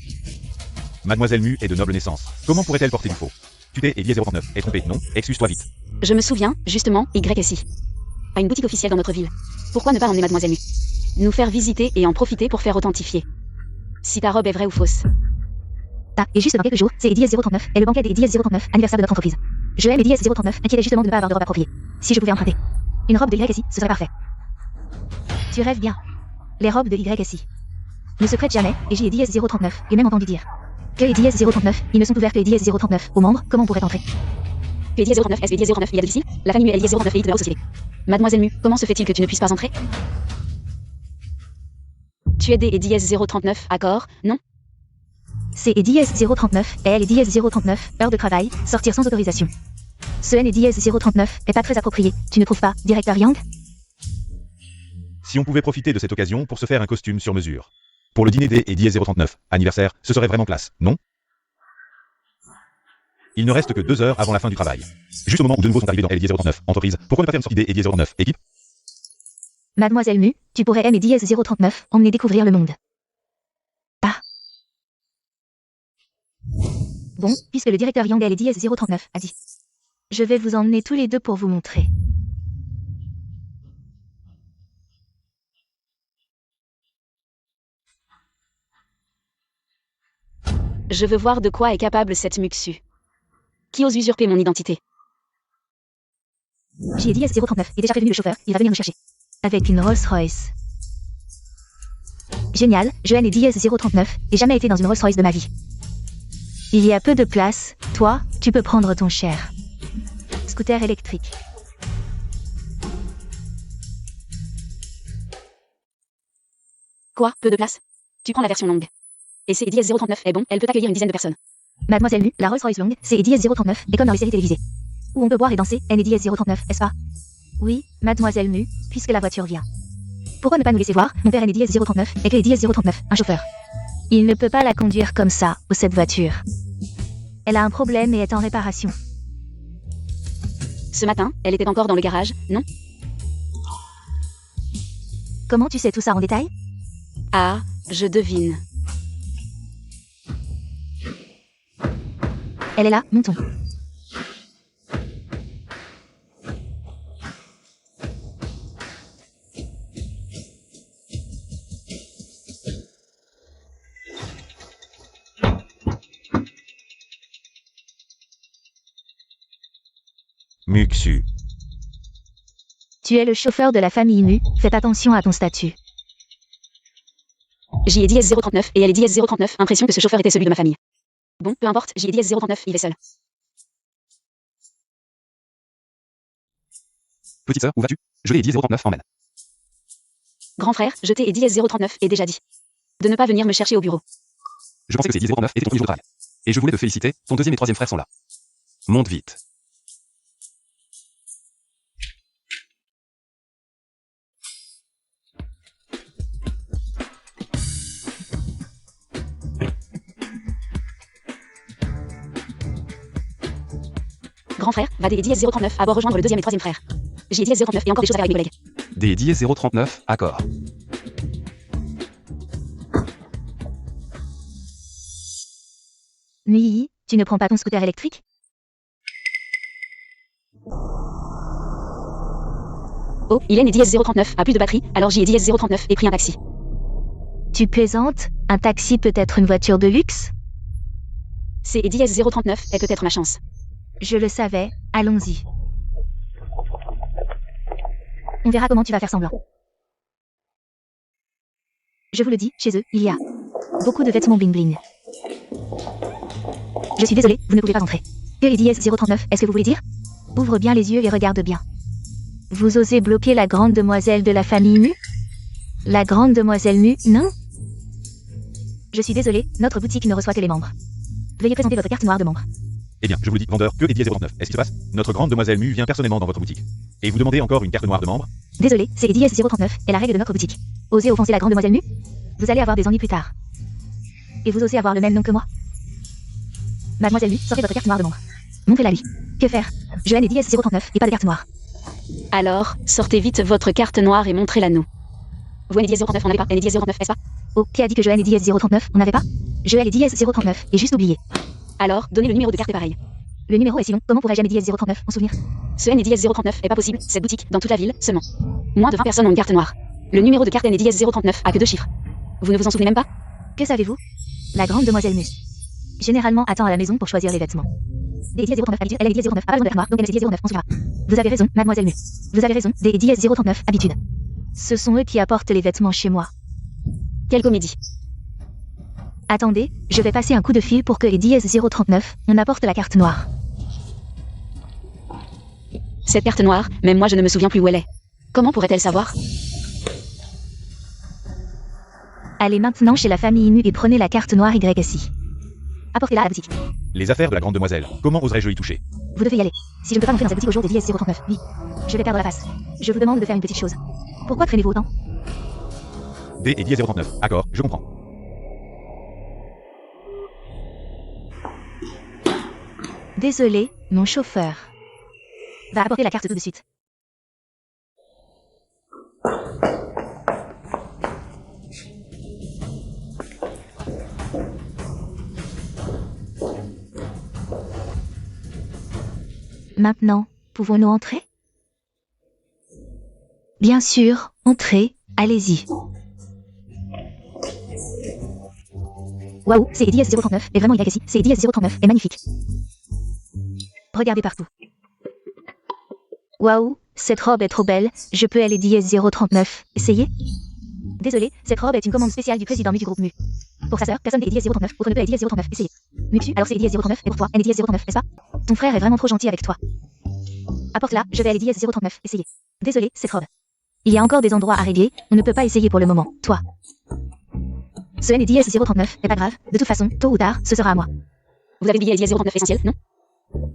[SPEAKER 2] Mademoiselle Mu est de noble naissance. Comment pourrait-elle porter du faux? Tu t'es et dièse 039, est trompé, non? Excuse-toi vite.
[SPEAKER 4] Je me souviens, justement, YSI. À une boutique officielle dans notre ville. Pourquoi ne pas emmener Mademoiselle Mu? Nous faire visiter et en profiter pour faire authentifier. Si ta robe est vraie ou fausse.
[SPEAKER 1] Ah, et juste dans quelques jours, c'est dièse 039, et le banquet des dièse 039, anniversaire de notre entreprise. Je aime dièse 039, inquiété justement de ne pas avoir de robe appropriée. Si je pouvais emprunter une robe de YSI, ce serait parfait. Tu rêves bien. Les robes de YSI ne se prêtent jamais, et j'y ai dièse 039, et même entendu dire que les dièse 039, ils ne sont ouverts que les dièse 039 aux membres, comment on pourrait entrer?
[SPEAKER 4] Que dièse 039, est-ce que dièse 039, il y a de difficile? La famille Mu est dièse 039 et de la haute société. Mademoiselle Mu, comment se fait-il que tu ne puisses pas entrer? Tu es des et dièse 039, accord, non?
[SPEAKER 1] C'est dièse 039, et elle est dièse 039, heure de travail, sortir sans autorisation. Ce N est dièse 039 est pas très approprié, tu ne trouves pas, directeur Yang?
[SPEAKER 2] Si on pouvait profiter de cette occasion pour se faire un costume sur mesure. Pour le dîner des et dièse 039, anniversaire, ce serait vraiment classe, non? Il ne reste que 2 heures avant la fin du travail. Juste au moment où de nouveaux sont arrivés dans L dièse 039, entreprise, pourquoi ne pas faire une sortie des et dièse 039, équipe?
[SPEAKER 1] Mademoiselle Mu, tu pourrais aimer dièse 039, emmener découvrir le monde. Ah. Bon, puisque le directeur Yang et dièse 039 a dit. Je vais vous emmener tous les deux pour vous montrer.
[SPEAKER 4] Je veux voir de quoi est capable cette Muxu. Qui ose usurper mon identité?
[SPEAKER 1] J'y ai dièse 039, est déjà prévenu le chauffeur, il va venir me chercher. Avec une Rolls-Royce. Génial, Joanne est dièse 039, et jamais été dans une Rolls-Royce de ma vie. Il y a peu de place, toi, tu peux prendre ton cher scooter électrique.
[SPEAKER 4] Quoi, peu de place? Tu prends la version longue. Et c'est 039 est bon, elle peut accueillir une dizaine de personnes.
[SPEAKER 1] Mademoiselle Mu, la Rolls-Royce longue, c'est 039, et comme dans les séries télévisées. Où on peut boire et danser, N 039, est-ce pas? Oui, Mademoiselle Mu, puisque la voiture vient. Pourquoi ne pas nous laisser voir? Mon père est 039, et que est 039, un chauffeur. Il ne peut pas la conduire comme ça, ou cette voiture. Elle a un problème et est en réparation.
[SPEAKER 4] Ce matin, elle était encore dans le garage, non?
[SPEAKER 1] Comment tu sais tout ça en détail?
[SPEAKER 4] Ah, je devine.
[SPEAKER 1] Elle est là, montons.
[SPEAKER 2] Muxu.
[SPEAKER 1] Tu es le chauffeur de la famille Mu, fais attention à ton statut.
[SPEAKER 4] J'y ai 039 et elle est 039, impression que ce chauffeur était celui de ma famille. Bon, peu importe, j'y ai 039, il est seul.
[SPEAKER 3] Petite sœur, où vas-tu? Je l'ai 039 emmène.
[SPEAKER 4] Grand frère, je t'ai 039 et déjà dit. De ne pas venir me chercher au bureau.
[SPEAKER 3] Je pensais que c'est 039 était ton premier jour de travail. Et je voulais te féliciter, ton deuxième et troisième frère sont là. Monte vite.
[SPEAKER 4] Grand frère, va des 039 à bord rejoindre le deuxième et troisième frère. J'y ai 039 et encore des choses à faire avec mes collègues.
[SPEAKER 3] Des 039, accord.
[SPEAKER 1] Nui, tu ne prends pas ton scooter électrique?
[SPEAKER 4] Oh, il est 039, a plus de batterie, alors j'y ai 039 et pris un taxi.
[SPEAKER 1] Tu plaisantes? Un taxi peut être une voiture de luxe?
[SPEAKER 4] C'est 039 est peut-être ma chance.
[SPEAKER 1] Je le savais, allons-y. On verra comment tu vas faire semblant. Je vous le dis, chez eux, il y a beaucoup de vêtements bling bling. Je suis désolée, vous ne pouvez pas rentrer. Que est 039, est-ce que vous voulez dire? Ouvre bien les yeux et regarde bien. Vous osez bloquer la grande demoiselle de la famille Mu? La grande demoiselle Mu, non? Je suis désolée, notre boutique ne reçoit que les membres. Veuillez présenter votre carte noire de membre.
[SPEAKER 2] Eh bien, je vous le dis, vendeur, que est 039. Est-ce qu'il se passe? Notre grande demoiselle Mu vient personnellement dans votre boutique. Et vous demandez encore une carte noire de membre?
[SPEAKER 1] Désolé, c'est 039 est la règle de notre boutique. Osez offenser la grande demoiselle Mu? Vous allez avoir des ennuis plus tard. Et vous osez avoir le même nom que moi? Mademoiselle Mu, sortez votre carte noire de membre. Montrez-la lui. Que faire? Joanne est 039 et pas de carte noire.
[SPEAKER 4] Alors, sortez vite votre carte noire et montrez-la nous. Vous êtes 039, on n'avait pas, elle est 039, est-ce pas?
[SPEAKER 1] Oh, qui a dit que Joanne est 039, on n'avait pas? Joël est 039, et juste oublié.
[SPEAKER 4] Alors, donnez le numéro de carte est pareil.
[SPEAKER 1] Le numéro est si long, comment pourrais-je jamais 039 en souvenir?
[SPEAKER 4] Ce N est 039 est pas possible, cette boutique, dans toute la ville, seulement. Moins de 20 personnes ont une carte noire. Le numéro de carte N est 039 a que 2 chiffres. Vous ne vous en souvenez même pas?
[SPEAKER 1] Que savez-vous? La grande demoiselle Mu. Généralement attend à la maison pour choisir les vêtements. Des 039 habitude, elle est 039, a pas besoin de carte noire, donc elle est 039, on suivra. Vous avez raison, mademoiselle Mu. Vous avez raison, des 039 habitude. Ce sont eux qui apportent les vêtements chez moi.
[SPEAKER 4] Quelle comédie.
[SPEAKER 1] Attendez, je vais passer un coup de fil pour que les 039, on apporte la carte noire.
[SPEAKER 4] Cette carte noire, même moi je ne me souviens plus où elle est. Comment pourrait-elle savoir?
[SPEAKER 1] Allez maintenant chez la famille Mu et prenez la carte noire YSI. Apportez-la à la boutique.
[SPEAKER 2] Les affaires de la grande demoiselle, comment oserais-je y toucher?
[SPEAKER 1] Vous devez y aller. Si je ne peux pas entrer dans cette boutique au jour des 039, oui. Je vais perdre la face. Je vous demande de faire une petite chose. Pourquoi traînez-vous autant?
[SPEAKER 2] D et 039, accord, je comprends.
[SPEAKER 1] Désolé, mon chauffeur. Va apporter la carte tout de suite. Maintenant, pouvons-nous entrer? Bien sûr, entrez, allez-y. Waouh, c'est 039, et vraiment il y a qu'ici, c'est 039, est magnifique. Regardez partout. Waouh, cette robe est trop belle, je peux aller 039, essayez? Désolé, cette robe est une commande spéciale du président Mu du groupe Mu. Pour sa sœur, personne n'est 039, autre ne peut aller 039, essayez. Muxu, alors c'est Eddie S039, et pour toi, N est Eddie S039, n'est-ce pas? Ton frère est vraiment trop gentil avec toi. Apporte-la, je vais à Eddie S039, essayez. Désolé, cette robe. Il y a encore des endroits à régler, on ne peut pas essayer pour le moment, toi. Ce N est Eddie S039, est pas grave, de toute façon, tôt ou tard, ce sera à moi.
[SPEAKER 4] Vous avez oublié Eddie S039 essentiel, non?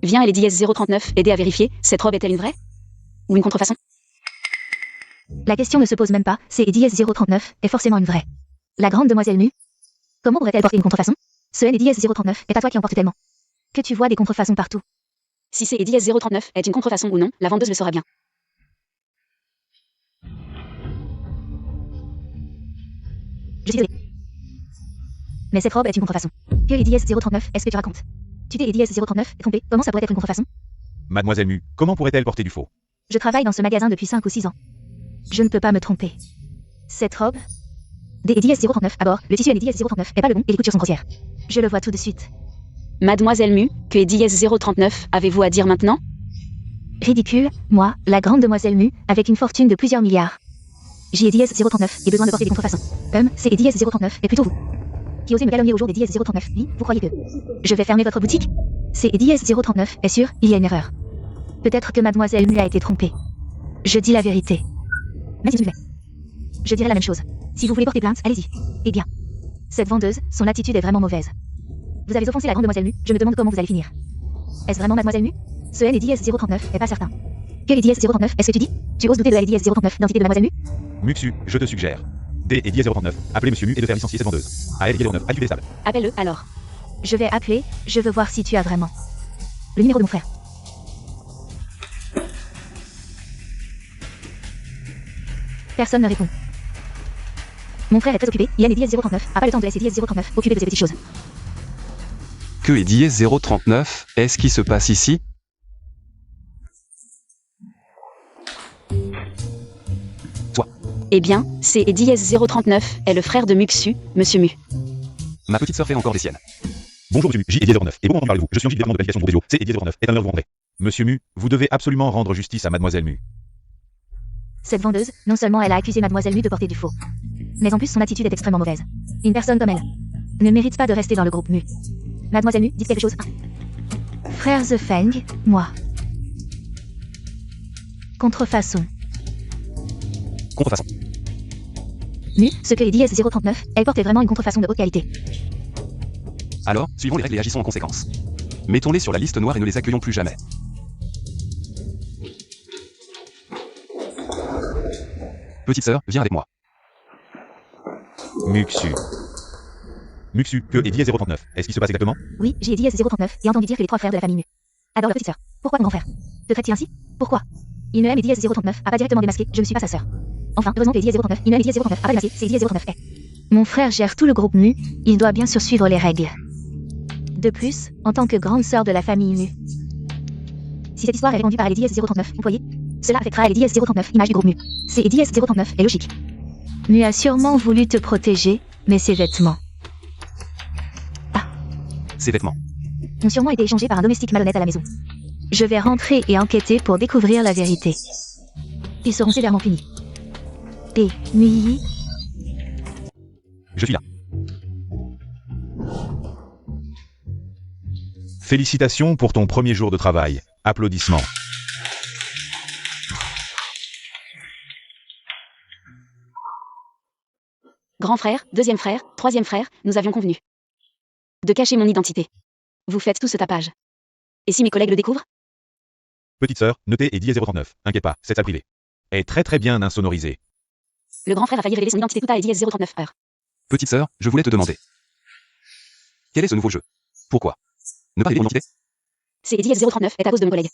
[SPEAKER 4] Viens et Eddie S039, aider à vérifier, cette robe est-elle une vraie? Ou une contrefaçon?
[SPEAKER 1] La question ne se pose même pas, c'est Eddie S039, est forcément une vraie. La grande demoiselle nue. Comment pourrait-elle porter une contrefaçon? Ce N est Eddie S039, est à toi qui en porte tellement. Que tu vois des contrefaçons partout.
[SPEAKER 4] Si c'est Eddie S039 est une contrefaçon ou non, la vendeuse le saura bien.
[SPEAKER 1] Je suis désolée. Mais cette robe est une contrefaçon. Que Eddie S039, est-ce que tu racontes? Tu t'es Eddie S039, est trompé, comment ça pourrait être une contrefaçon?
[SPEAKER 2] Mademoiselle Mu, comment pourrait-elle porter du faux?
[SPEAKER 1] Je travaille dans ce magasin depuis 5 ou 6 ans. Je ne peux pas me tromper. Cette robe des Eddie S039 à bord, le tissu Eddie S039 est pas le bon et les coutures sont grossières. Je le vois tout de suite.
[SPEAKER 4] Mademoiselle Mu, que Eddie S039 avez-vous à dire maintenant?
[SPEAKER 1] Ridicule, moi, la grande demoiselle Mu, avec une fortune de plusieurs milliards. J'ai Eddie S039 et besoin de porter des contrefaçons. C'est Eddie S039 et plutôt vous. Qui osez me calomnier au jour d'Eddie S039, oui, vous croyez que je vais fermer votre boutique? C'est Eddie S039, est sûr, il y a une erreur. Peut-être que Mademoiselle Mu a été trompée. Je dis la vérité. Même si tu je dirais la même chose. Si vous voulez porter plainte, allez-y. Eh bien, cette vendeuse, son attitude est vraiment mauvaise. Vous avez offensé la grande demoiselle Mu, je me demande comment vous allez finir. Est-ce vraiment Mademoiselle Mu? Ce N Eddie S039 est pas certain. Que Eddie S039, est-ce que tu dis? Tu oses douter de la Eddie S039, d'identité de Mademoiselle Mu?
[SPEAKER 2] Muxu, je te suggère. D Eddie S039, appelez Monsieur Mu et de faire licencier cette vendeuse. A elle Eddie S09, à du stable.
[SPEAKER 4] Appelle-le alors.
[SPEAKER 1] Je vais appeler, je veux voir si tu as vraiment le numéro de mon frère. Personne ne répond. Mon frère est très occupé, Yann Eddie S039, a pas le temps de laisser Eddie S039 occupé de ces petites choses.
[SPEAKER 3] Que Eddie S039, est-ce qui se passe ici? Toi.
[SPEAKER 4] Eh bien, c'est Eddie S039, est le frère de Muxu, Monsieur Mu.
[SPEAKER 3] Ma petite sœur fait encore des siennes.
[SPEAKER 2] Bonjour Monsieur Mu, J Eddie S09, et beaucoup entendu parler de vous. Je suis en guide de validation de groupe c'est Eddie S09, est un honneur de vous rencontrer. Monsieur Mu, vous devez absolument rendre justice à Mademoiselle Mu.
[SPEAKER 1] Cette vendeuse, non seulement elle a accusé Mademoiselle Mu de porter du faux, mais en plus son attitude est extrêmement mauvaise. Une personne comme elle ne mérite pas de rester dans le groupe Mu. Mademoiselle Mu, dites quelque chose. Frère The Feng, moi. Contrefaçon.
[SPEAKER 3] Contrefaçon.
[SPEAKER 1] Mu, ce que Eddie S039, elle porte vraiment une contrefaçon de haute qualité.
[SPEAKER 3] Alors, suivons les règles et agissons en conséquence. Mettons-les sur la liste noire et ne les accueillons plus jamais. Petite sœur, viens avec moi.
[SPEAKER 2] Muxu. Muxu, que Eddie S039, est-ce qu'il se passe exactement?
[SPEAKER 1] Oui, j'ai Eddie S039 et entendu dire que les 3 frères de la famille Mu adorent leur petite sœur. Pourquoi mon grand frère te traite-t-il ainsi? Pourquoi? Il ne aime Eddie S039, a pas directement démasqué, je ne suis pas sa sœur. Enfin, heureusement que Eddie S039, il ne aime Eddie S039, a pas démasqué, c'est Eddie S039 est. Mon frère gère tout le groupe Mu, il doit bien sûr suivre les règles. De plus, en tant que grande sœur de la famille Mu. Si cette histoire est répandue par Eddie S039, vous voyez, cela affectera Eddie S039, image du groupe Mu. C'est Eddie S039 est logique. Mu a sûrement voulu te protéger, mais ses vêtements.
[SPEAKER 3] Ses vêtements.
[SPEAKER 1] Ont sûrement été échangés par un domestique malhonnête à la maison. Je vais rentrer et enquêter pour découvrir la vérité. Ils seront sévèrement punis. Et Mu.
[SPEAKER 3] Je suis là.
[SPEAKER 2] Félicitations pour ton premier jour de travail. Applaudissements.
[SPEAKER 4] Grand frère, deuxième frère, troisième frère, nous avions convenu de cacher mon identité. Vous faites tout ce tapage. Et si mes collègues le découvrent?
[SPEAKER 2] Petite sœur, notez Eddie S039, inquiète pas, c'est sa privée. Est très bien insonorisé.
[SPEAKER 4] Le grand frère a failli révéler son identité tout à Eddie S039 heures.
[SPEAKER 3] Petite sœur, je voulais te demander. Quel est ce nouveau jeu? Pourquoi? Ne pas révéler mon identité?
[SPEAKER 4] C'est Eddie S039 est à cause de mon collègue.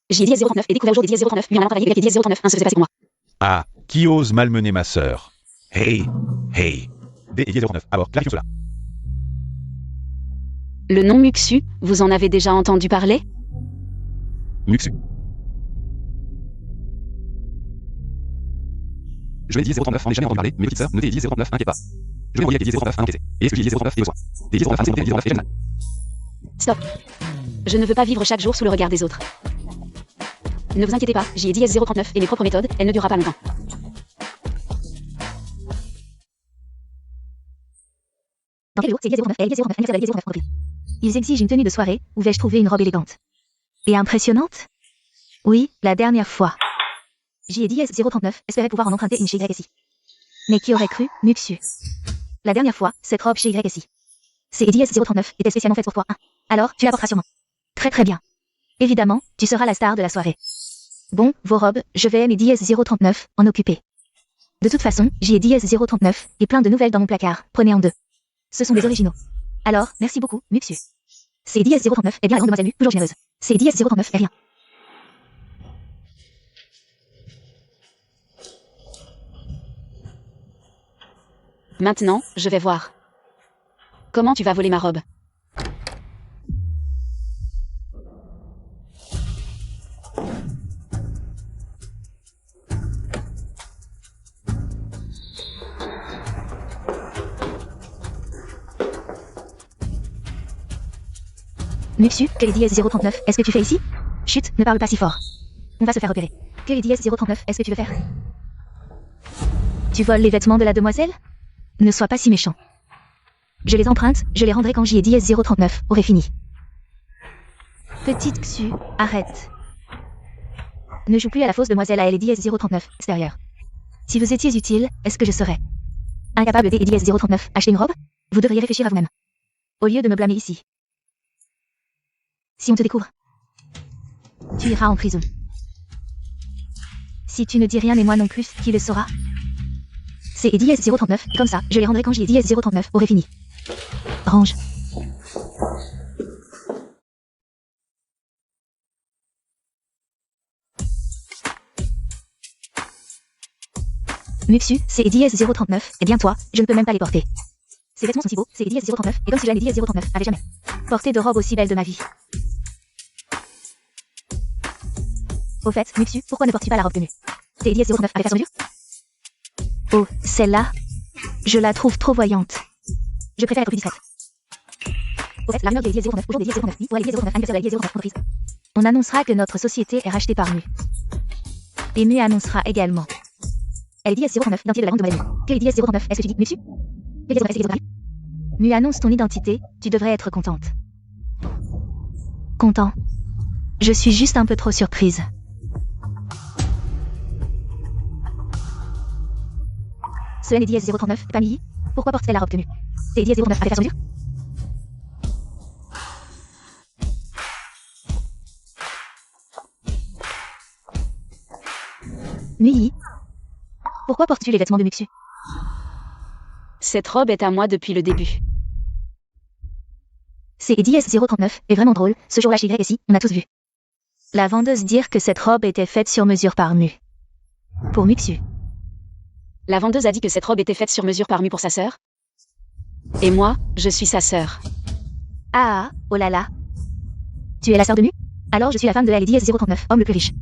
[SPEAKER 4] J'ai Eddie S039 et découvert le jour d'Eddie S039, lui en allant travailler avec Eddie S039, un se faisait passer pour moi.
[SPEAKER 2] Ah, qui ose malmener ma sœur? Hey. D Eddie S09, alors clarifions cela.
[SPEAKER 4] Le nom Muxu, vous en avez déjà entendu parler?
[SPEAKER 3] Muxu. Je l'ai dit 039, on n'est jamais entendu parler, mais petite sœur, notez Eddie 039, inquiète pas. Je vais envoyer Eddie 039 à enquêter. Et est-ce que j'ai Eddie 039 et besoin? Eddie 039 c'est Eddie 039 et final.
[SPEAKER 4] Stop. Je ne veux pas vivre chaque jour sous le regard des autres. Ne vous inquiétez pas, j'ai Eddie S039 et mes propres méthodes, elle ne durera pas longtemps.
[SPEAKER 1] Dans quel jour c'est Eddie S09 et Eddie S09, anniversaire d'Eddie S09 repris. Ils exigent une tenue de soirée, où vais-je trouver une robe élégante et impressionnante? Oui, la dernière fois. JDS039 espérait pouvoir en emprunter une chez YSI. Mais qui aurait cru, Muxu? La dernière fois, cette robe chez YSI. C'est JDS039 était spécialement faite pour toi. Alors, tu la porteras sûrement. Très très bien. Évidemment, tu seras la star de la soirée. Bon, vos robes, je vais JDS039 en occuper. De toute façon, JDS039 et plein de nouvelles dans mon placard, prenez en deux. Ce sont des originaux. Alors, merci beaucoup, Muxu. C'est JDS039 est bien la grande demoiselle Mu, toujours généreuse. C'est JDS039 est rien.
[SPEAKER 4] Maintenant, je vais voir. Comment tu vas voler ma robe?
[SPEAKER 1] Muxu, quel est JDS039? Est-ce que tu fais ici? Chut, ne parle pas si fort. On va se faire repérer. Quel est JDS039? Est-ce que tu veux faire? Tu voles les vêtements de la demoiselle? Ne sois pas si méchant. Je les emprunte, je les rendrai quand JDS039 aurait fini. Petite Xu, arrête. Ne joue plus à la fausse demoiselle à JDS039, extérieur. Si vous étiez utile, est-ce que je serais incapable d'aider JDS039 acheter une robe? Vous devriez réfléchir à vous-même. Au lieu de me blâmer ici. Si on te découvre, tu iras en prison. Si tu ne dis rien et moi non plus, qui le saura? C'est JDS039, et comme ça, je les rendrai quand JDS039 aurait fini. Range. Muxu, c'est JDS039, et bien toi, je ne peux même pas les porter. Ces vêtements sont si beaux, c'est JDS039, et comme si jamais JDS039 avait jamais porté de robe aussi belle de ma vie. Au fait, Muxu, pourquoi ne portes-tu pas la robe tenue? C'est JDS039 avec sa mesure? Oh, celle-là, je la trouve trop voyante. Je préfère être plus discrète. Au fait, la rumeur des JDS039, aujourd'hui des JDS039, pour les JDS039, anniversaire de la JDS039 entreprise. On annoncera que notre société est rachetée par Mu. Et Mu annoncera également. Elle est JDS039, identité de la grande demoiselle Mu. Quel est JDS039? Est-ce que tu dis Muxu? Quel est JDS039? Mu annonce ton identité, tu devrais être contente. Content. Je suis juste un peu trop surprise. Ce JDS039 est pas Millie? Pourquoi porte-t-elle la robe tenue? C'est JDS039 avec sa mesure? Millie? Pourquoi portes-tu les vêtements de Muxu?
[SPEAKER 4] Cette robe est à moi depuis le début.
[SPEAKER 1] C'est JDS039 est vraiment drôle, ce jour-là chez YSI, on a tous vu la vendeuse dire que cette robe était faite sur mesure par Mu. Pour Muxu.
[SPEAKER 4] La vendeuse a dit que cette robe était faite sur mesure par Mu pour sa sœur. Et moi, je suis sa sœur.
[SPEAKER 1] Ah, oh là là. Tu es la sœur de Mu? Alors je suis la femme de JDS039, homme le plus riche.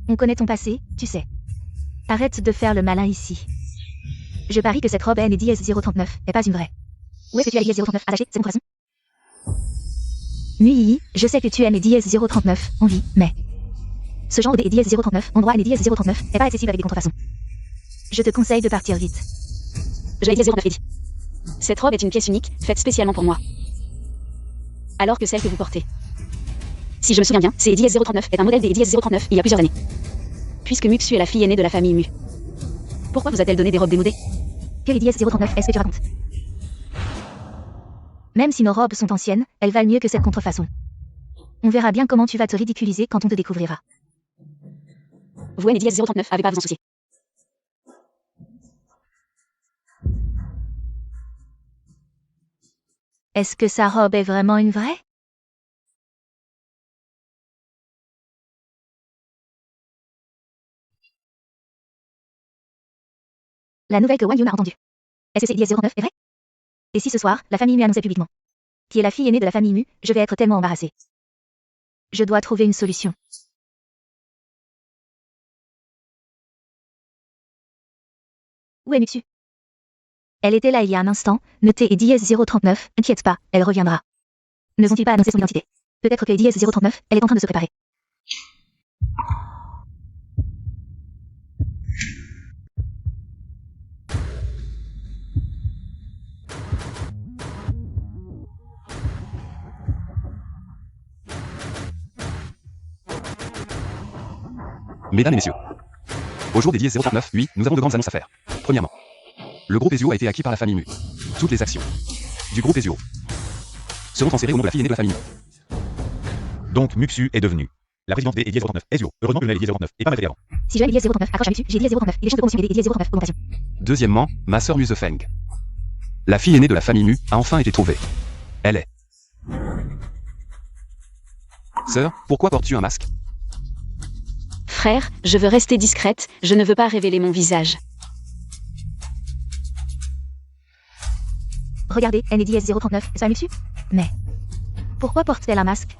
[SPEAKER 1] On connaît ton passé, tu sais. Arrête de faire le malin ici. Je parie que cette robe JDS039 est pas une vraie. Où est-ce que tu as JDS039 attaché, c'est mon poisson? Nui, je sais que tu aimes JDS039, on vit, mais... Ce genre de JDS039, endroit JDS039, est pas accessible avec des contrefaçons. Je te conseille de partir vite.
[SPEAKER 4] Je JDS039 dit. Cette robe est une pièce unique, faite spécialement pour moi. Alors que celle que vous portez. Si je me souviens bien, c'est JDS039 est un modèle des JDS039 il y a plusieurs années. Puisque Muxu est la fille aînée de la famille Mu. Pourquoi vous a-t-elle donné des robes démodées?
[SPEAKER 1] Quel JDS039 est-ce que tu racontes? Même si nos robes sont anciennes, elles valent mieux que cette contrefaçon. On verra bien comment tu vas te ridiculiser quand on te découvrira.
[SPEAKER 4] Vous et JDS039 avez pas à vous en soucier.
[SPEAKER 1] Est-ce que sa robe est vraiment une vraie? La nouvelle que Wang Yun a entendue. Est-ce que c'est JDS039 est vrai? Et si ce soir, la famille Mu annonçait publiquement qui est la fille aînée de la famille Mu, je vais être tellement embarrassée. Je dois trouver une solution. Où est Muxu? Elle était là il y a un instant, notée JDS039, inquiète pas, elle reviendra. Ne vont-ils pas annoncer son identité? Peut-être que JDS039, elle est en train de se préparer.
[SPEAKER 3] Mesdames et messieurs, au jour des dièses 039, oui, nous avons de grandes annonces à faire. Premièrement, le groupe Ezio a été acquis par la famille Mu. Toutes les actions du groupe Ezio seront transférées au nom de la fille aînée de la famille Mu.
[SPEAKER 2] Donc Muxu est devenue la présidente des 039 Ezio. Heureusement que Noël est 039 et pas malgré avant.
[SPEAKER 1] Si Joël est 039, accroche à Muxu, j'ai 039 et les chances de promotion des 039 augmentation.
[SPEAKER 3] Deuxièmement, ma sœur Mu The Feng. La fille aînée de la famille Mu a enfin été trouvée. Elle est. Sœur, pourquoi portes-tu un masque?
[SPEAKER 4] Frère, je veux rester discrète, je ne veux pas révéler mon visage.
[SPEAKER 1] Regardez, elle est 039, ça Muxu? Mais pourquoi porte-t-elle un masque?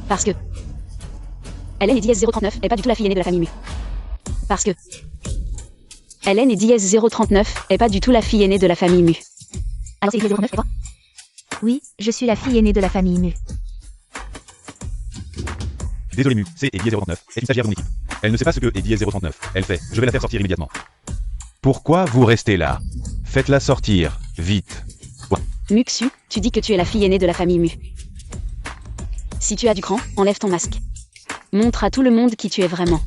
[SPEAKER 4] Parce que Hélène est 039 est pas du tout la fille aînée de la famille Mu. Parce que Hélène est 039 est pas du tout la fille aînée de la famille Mu.
[SPEAKER 1] Alors c'est 039 et toi? Oui, je suis la fille aînée de la famille Mu.
[SPEAKER 2] Désolé Mu, c'est Eddie 039, est une stagiaire de mon équipe. Elle ne sait pas ce que Eddie 039, elle fait, je vais la faire sortir immédiatement. Pourquoi vous restez là? Faites-la sortir, vite.
[SPEAKER 4] Muxu, tu dis que tu es la fille aînée de la famille Mu. Si tu as du cran, enlève ton masque. Montre à tout le monde qui tu es vraiment.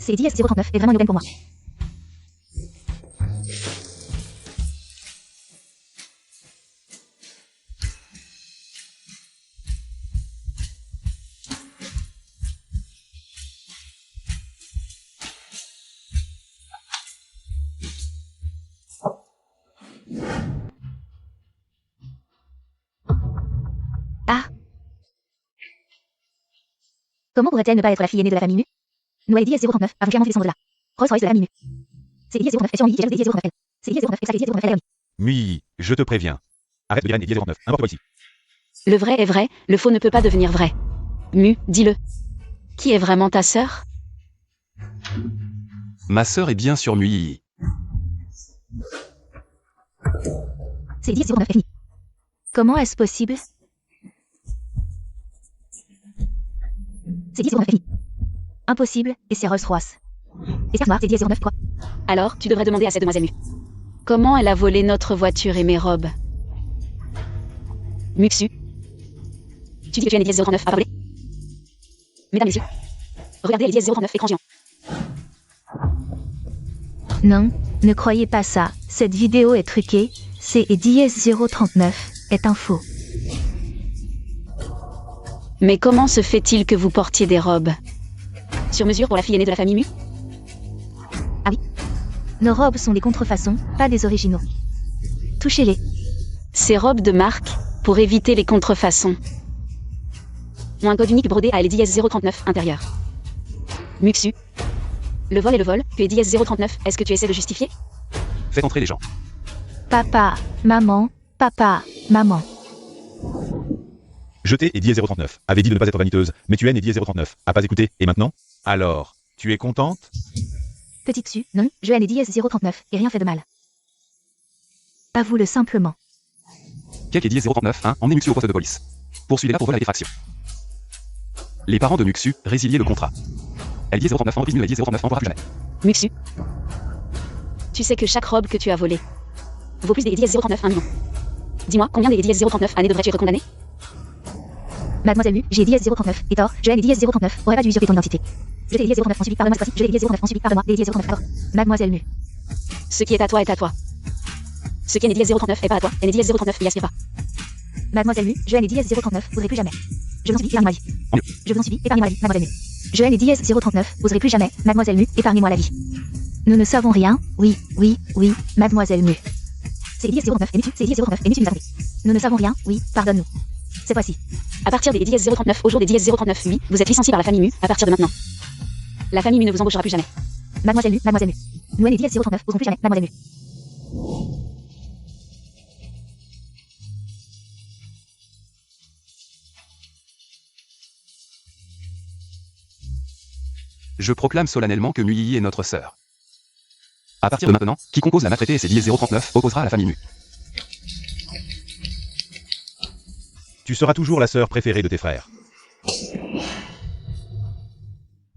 [SPEAKER 1] C'est 039 est vraiment une aubaine pour moi. Ah. Comment pourrait-elle ne pas être la fille aînée de la famille Mu? Noël est 039, avons clairement fait descendre de là. Rolls-Royce de la famille Mu. C'est 039 est sur Mui qui est jalouse des 039 elle. C'est 039 et ça fait 039 elle.
[SPEAKER 2] Mui, je te préviens. Arrête de dire Eddie 039, n'importe quoi ici.
[SPEAKER 4] Le vrai est vrai, le faux ne peut pas devenir vrai. Mu, dis-le. Qui est vraiment ta sœur?
[SPEAKER 3] Ma sœur est bien sur Mui.
[SPEAKER 1] C'est 039 est fini. Comment est-ce possible? C'est 039 est fini. Impossible, et c'est Rolls-Royce. Et c'est noir, c'est 039 quoi?
[SPEAKER 4] Alors, tu devrais demander à cette demoiselle Mu. Comment elle a volé notre voiture et mes robes? Muxu. Tu dis que tu es Lady 039 à pas voler? Mesdames et messieurs, regardez Lady 039 écran géant.
[SPEAKER 1] Non, ne croyez pas ça. Cette vidéo est truquée. C'est Eddie 039 est un faux.
[SPEAKER 4] Mais comment se fait-il que vous portiez des robes? Sur mesure pour la fille aînée de la famille Mu?
[SPEAKER 1] Ah oui. Nos robes sont des contrefaçons, pas des originaux. Touchez-les.
[SPEAKER 4] Ces robes de marque, pour éviter les contrefaçons. Ont un code unique brodé à Lady 039 intérieur. Muxu. Le vol est le vol, que Lady 039, est-ce que tu essaies de justifier?
[SPEAKER 3] Faites entrer les gens.
[SPEAKER 1] Papa, maman,
[SPEAKER 2] Jeter Eddie 039, avait dit de ne pas être vaniteuse, mais tu es Eddie 039, a pas écouté, et maintenant? Alors, tu es contente?
[SPEAKER 1] Petite Su, non, Joël est 039 et rien fait de mal. Avoue-le simplement.
[SPEAKER 3] Kek et 039, hein, emmenez Muxu au poste de police. Poursuivez-la pour vol avec effraction. Les parents de Muxu, résiliez le contrat. Elle 039 en reprise Mu, elle 039 n'envoiera plus jamais.
[SPEAKER 4] Muxu. Tu sais que chaque robe que tu as volée vaut plus des 039 1 million. Dis-moi, combien des 039 années devrais-tu être condamné?
[SPEAKER 1] Mademoiselle Mu, j'ai 039 et tort, Joël est 039, aurait pas dû usurper ton identité. Je t'ai 039 en subi, pardonne-moi cette fois-ci, je l'ai 039 en subi, pardonne-moi, les 039 alors. Mademoiselle Mu.
[SPEAKER 4] Ce qui est à toi est à toi. Ce qui est né 039 est pas à toi, et né 039 y aspire pas.
[SPEAKER 1] Mademoiselle Mu, Joël est 039, oserait plus jamais. Je vous en supplie, épargnez-moi la vie. Je vous en supplie, épargnez-moi la vie, mademoiselle Mu. Joël est 039, oserait plus jamais, mademoiselle Mu, épargnez-moi la vie. Nous ne savons rien, oui, mademoiselle Mu. C'est 039 et Mutu, c'est 039 et Mutu nous a trompés. Nous ne savons rien, oui, pardonne-nous. Cette fois-ci.
[SPEAKER 4] À partir des 039 au jour des 039 oui, vous êtes licencié par la famille Mu, à partir de maintenant. La famille Mu ne vous embauchera plus jamais.
[SPEAKER 1] Mademoiselle Mu. Nous les 039, oseront plus jamais, mademoiselle Mu.
[SPEAKER 3] Je proclame solennellement que Muyi est notre sœur. À partir de maintenant, qui compose la maltraitée et ses dièses 039 opposera à la famille Mu.
[SPEAKER 2] Tu seras toujours la sœur préférée de tes frères.